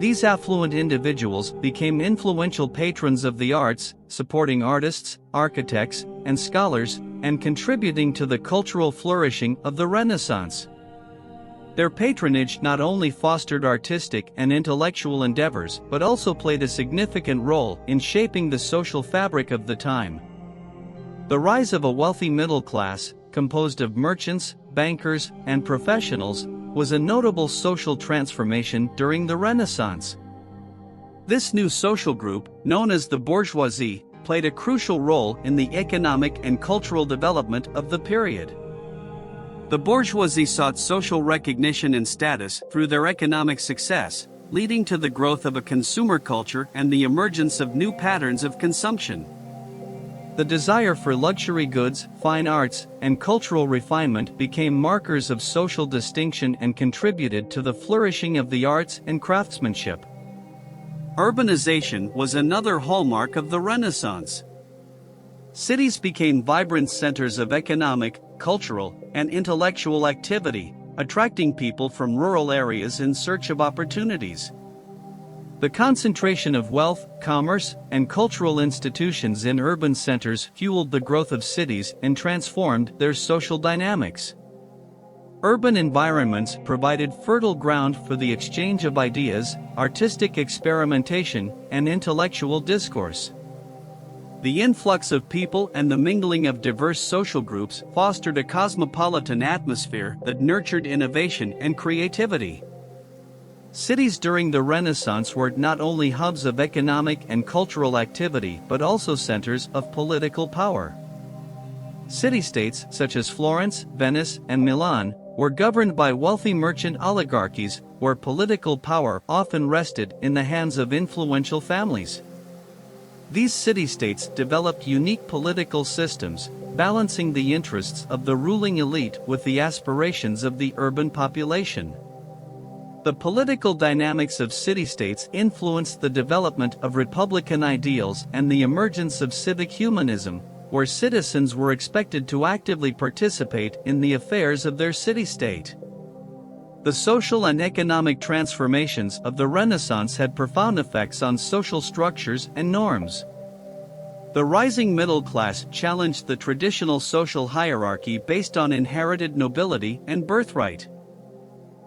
These affluent individuals became influential patrons of the arts, supporting artists, architects, and scholars, and contributing to the cultural flourishing of the Renaissance. Their patronage not only fostered artistic and intellectual endeavors but also played a significant role in shaping the social fabric of the time. The rise of a wealthy middle class, composed of merchants, bankers, and professionals, was a notable social transformation during the Renaissance. This new social group, known as the bourgeoisie, played a crucial role in the economic and cultural development of the period. The bourgeoisie sought social recognition and status through their economic success, leading to the growth of a consumer culture and the emergence of new patterns of consumption. The desire for luxury goods, fine arts, and cultural refinement became markers of social distinction and contributed to the flourishing of the arts and craftsmanship. Urbanization was another hallmark of the Renaissance. Cities became vibrant centers of economic, cultural, and intellectual activity, attracting people from rural areas in search of opportunities. The concentration of wealth, commerce, and cultural institutions in urban centers fueled the growth of cities and transformed their social dynamics. Urban environments provided fertile ground for the exchange of ideas, artistic experimentation, and intellectual discourse. The influx of people and the mingling of diverse social groups fostered a cosmopolitan atmosphere that nurtured innovation and creativity. Cities during the Renaissance were not only hubs of economic and cultural activity but also centers of political power. City-states such as Florence, Venice, and Milan were governed by wealthy merchant oligarchies, where political power often rested in the hands of influential families. These city-states developed unique political systems, balancing the interests of the ruling elite with the aspirations of the urban population. The political dynamics of city-states influenced the development of republican ideals and the emergence of civic humanism, where citizens were expected to actively participate in the affairs of their city-state. The social and economic transformations of the Renaissance had profound effects on social structures and norms. The rising middle class challenged the traditional social hierarchy based on inherited nobility and birthright.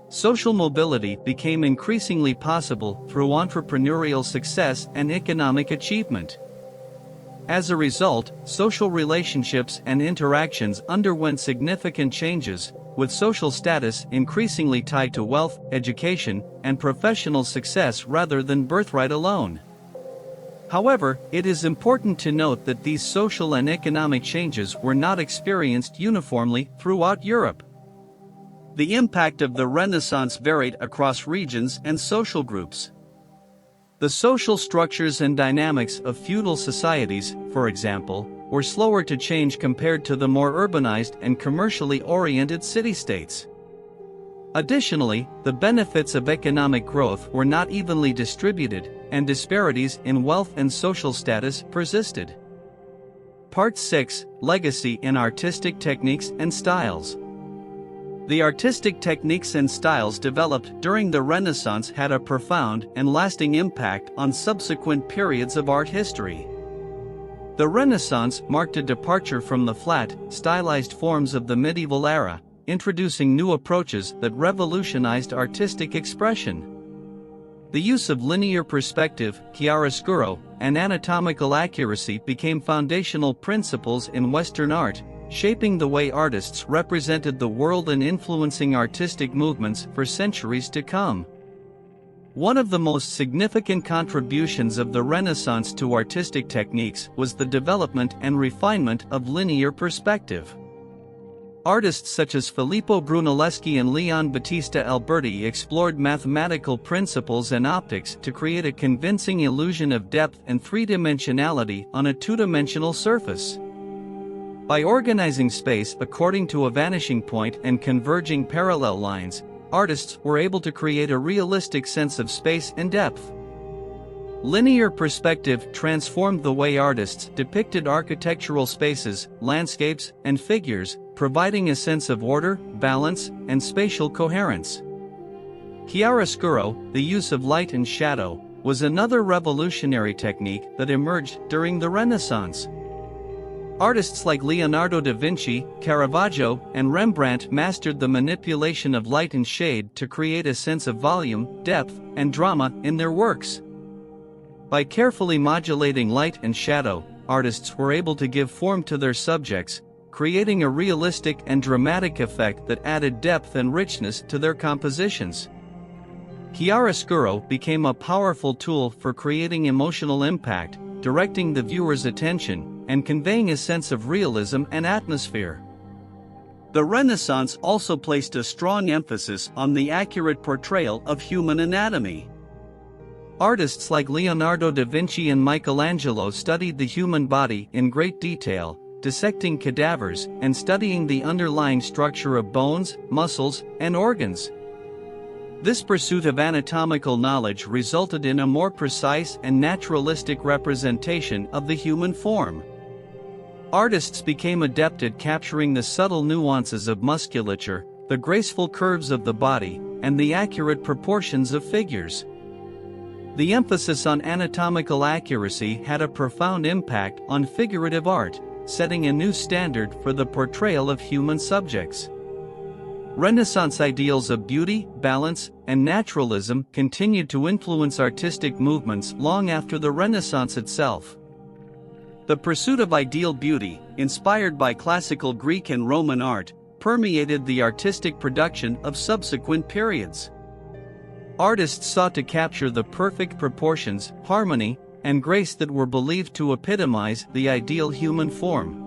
Social mobility became increasingly possible through entrepreneurial success and economic achievement. As a result, social relationships and interactions underwent significant changes, with social status increasingly tied to wealth, education, and professional success rather than birthright alone. However, it is important to note that these social and economic changes were not experienced uniformly throughout Europe. The impact of the Renaissance varied across regions and social groups. The social structures and dynamics of feudal societies, for example, were slower to change compared to the more urbanized and commercially oriented city-states. Additionally, the benefits of economic growth were not evenly distributed, and disparities in wealth and social status persisted. Part 6: Legacy in Artistic Techniques and Styles. The artistic techniques and styles developed during the Renaissance had a profound and lasting impact on subsequent periods of art history. The Renaissance marked a departure from the flat, stylized forms of the medieval era, introducing new approaches that revolutionized artistic expression. The use of linear perspective, chiaroscuro, and anatomical accuracy became foundational principles in Western art, shaping the way artists represented the world and influencing artistic movements for centuries to come. One of the most significant contributions of the Renaissance to artistic techniques was the development and refinement of linear perspective. Artists such as Filippo Brunelleschi and Leon Battista Alberti explored mathematical principles and optics to create a convincing illusion of depth and three-dimensionality on a two-dimensional surface. By organizing space according to a vanishing point and converging parallel lines, artists were able to create a realistic sense of space and depth. Linear perspective transformed the way artists depicted architectural spaces, landscapes, and figures, providing a sense of order, balance, and spatial coherence. Chiaroscuro, the use of light and shadow, was another revolutionary technique that emerged during the Renaissance. Artists like Leonardo da Vinci, Caravaggio, and Rembrandt mastered the manipulation of light and shade to create a sense of volume, depth, and drama in their works. By carefully modulating light and shadow, artists were able to give form to their subjects, creating a realistic and dramatic effect that added depth and richness to their compositions. Chiaroscuro became a powerful tool for creating emotional impact, directing the viewer's attention, and conveying a sense of realism and atmosphere. The Renaissance also placed a strong emphasis on the accurate portrayal of human anatomy. Artists like Leonardo da Vinci and Michelangelo studied the human body in great detail, dissecting cadavers and studying the underlying structure of bones, muscles, and organs. This pursuit of anatomical knowledge resulted in a more precise and naturalistic representation of the human form. Artists became adept at capturing the subtle nuances of musculature, the graceful curves of the body, and the accurate proportions of figures. The emphasis on anatomical accuracy had a profound impact on figurative art, setting a new standard for the portrayal of human subjects. Renaissance ideals of beauty, balance, and naturalism continued to influence artistic movements long after the Renaissance itself. The pursuit of ideal beauty, inspired by classical Greek and Roman art, permeated the artistic production of subsequent periods. Artists sought to capture the perfect proportions, harmony, and grace that were believed to epitomize the ideal human form.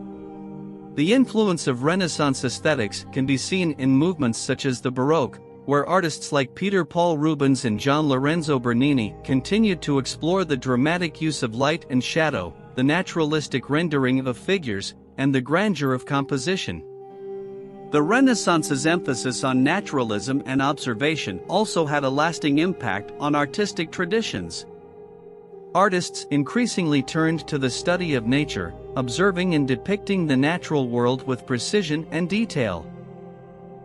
The influence of Renaissance aesthetics can be seen in movements such as the Baroque, where artists like Peter Paul Rubens and Gian Lorenzo Bernini continued to explore the dramatic use of light and shadow, the naturalistic rendering of figures, and the grandeur of composition. The Renaissance's emphasis on naturalism and observation also had a lasting impact on artistic traditions. Artists increasingly turned to the study of nature, observing and depicting the natural world with precision and detail.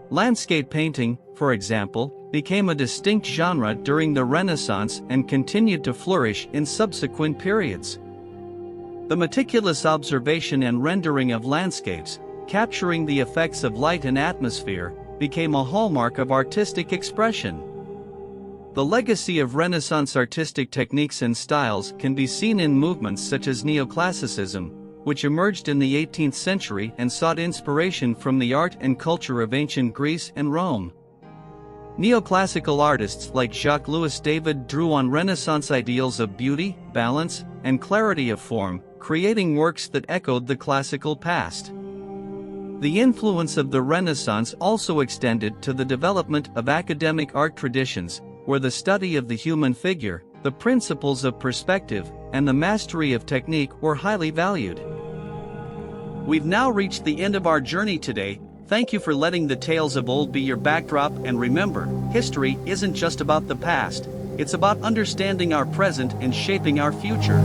Landscape painting, for example, became a distinct genre during the Renaissance and continued to flourish in subsequent periods. The meticulous observation and rendering of landscapes, capturing the effects of light and atmosphere, became a hallmark of artistic expression. The legacy of Renaissance artistic techniques and styles can be seen in movements such as neoclassicism, which emerged in the 18th century and sought inspiration from the art and culture of ancient Greece and Rome. Neoclassical artists like Jacques-Louis David drew on Renaissance ideals of beauty, balance, and clarity of form, creating works that echoed the classical past. The influence of the Renaissance also extended to the development of academic art traditions, where the study of the human figure, the principles of perspective, and the mastery of technique were highly valued. We've now reached the end of our journey today. Thank you for letting the tales of old be your backdrop, and remember, history isn't just about the past, it's about understanding our present and shaping our future.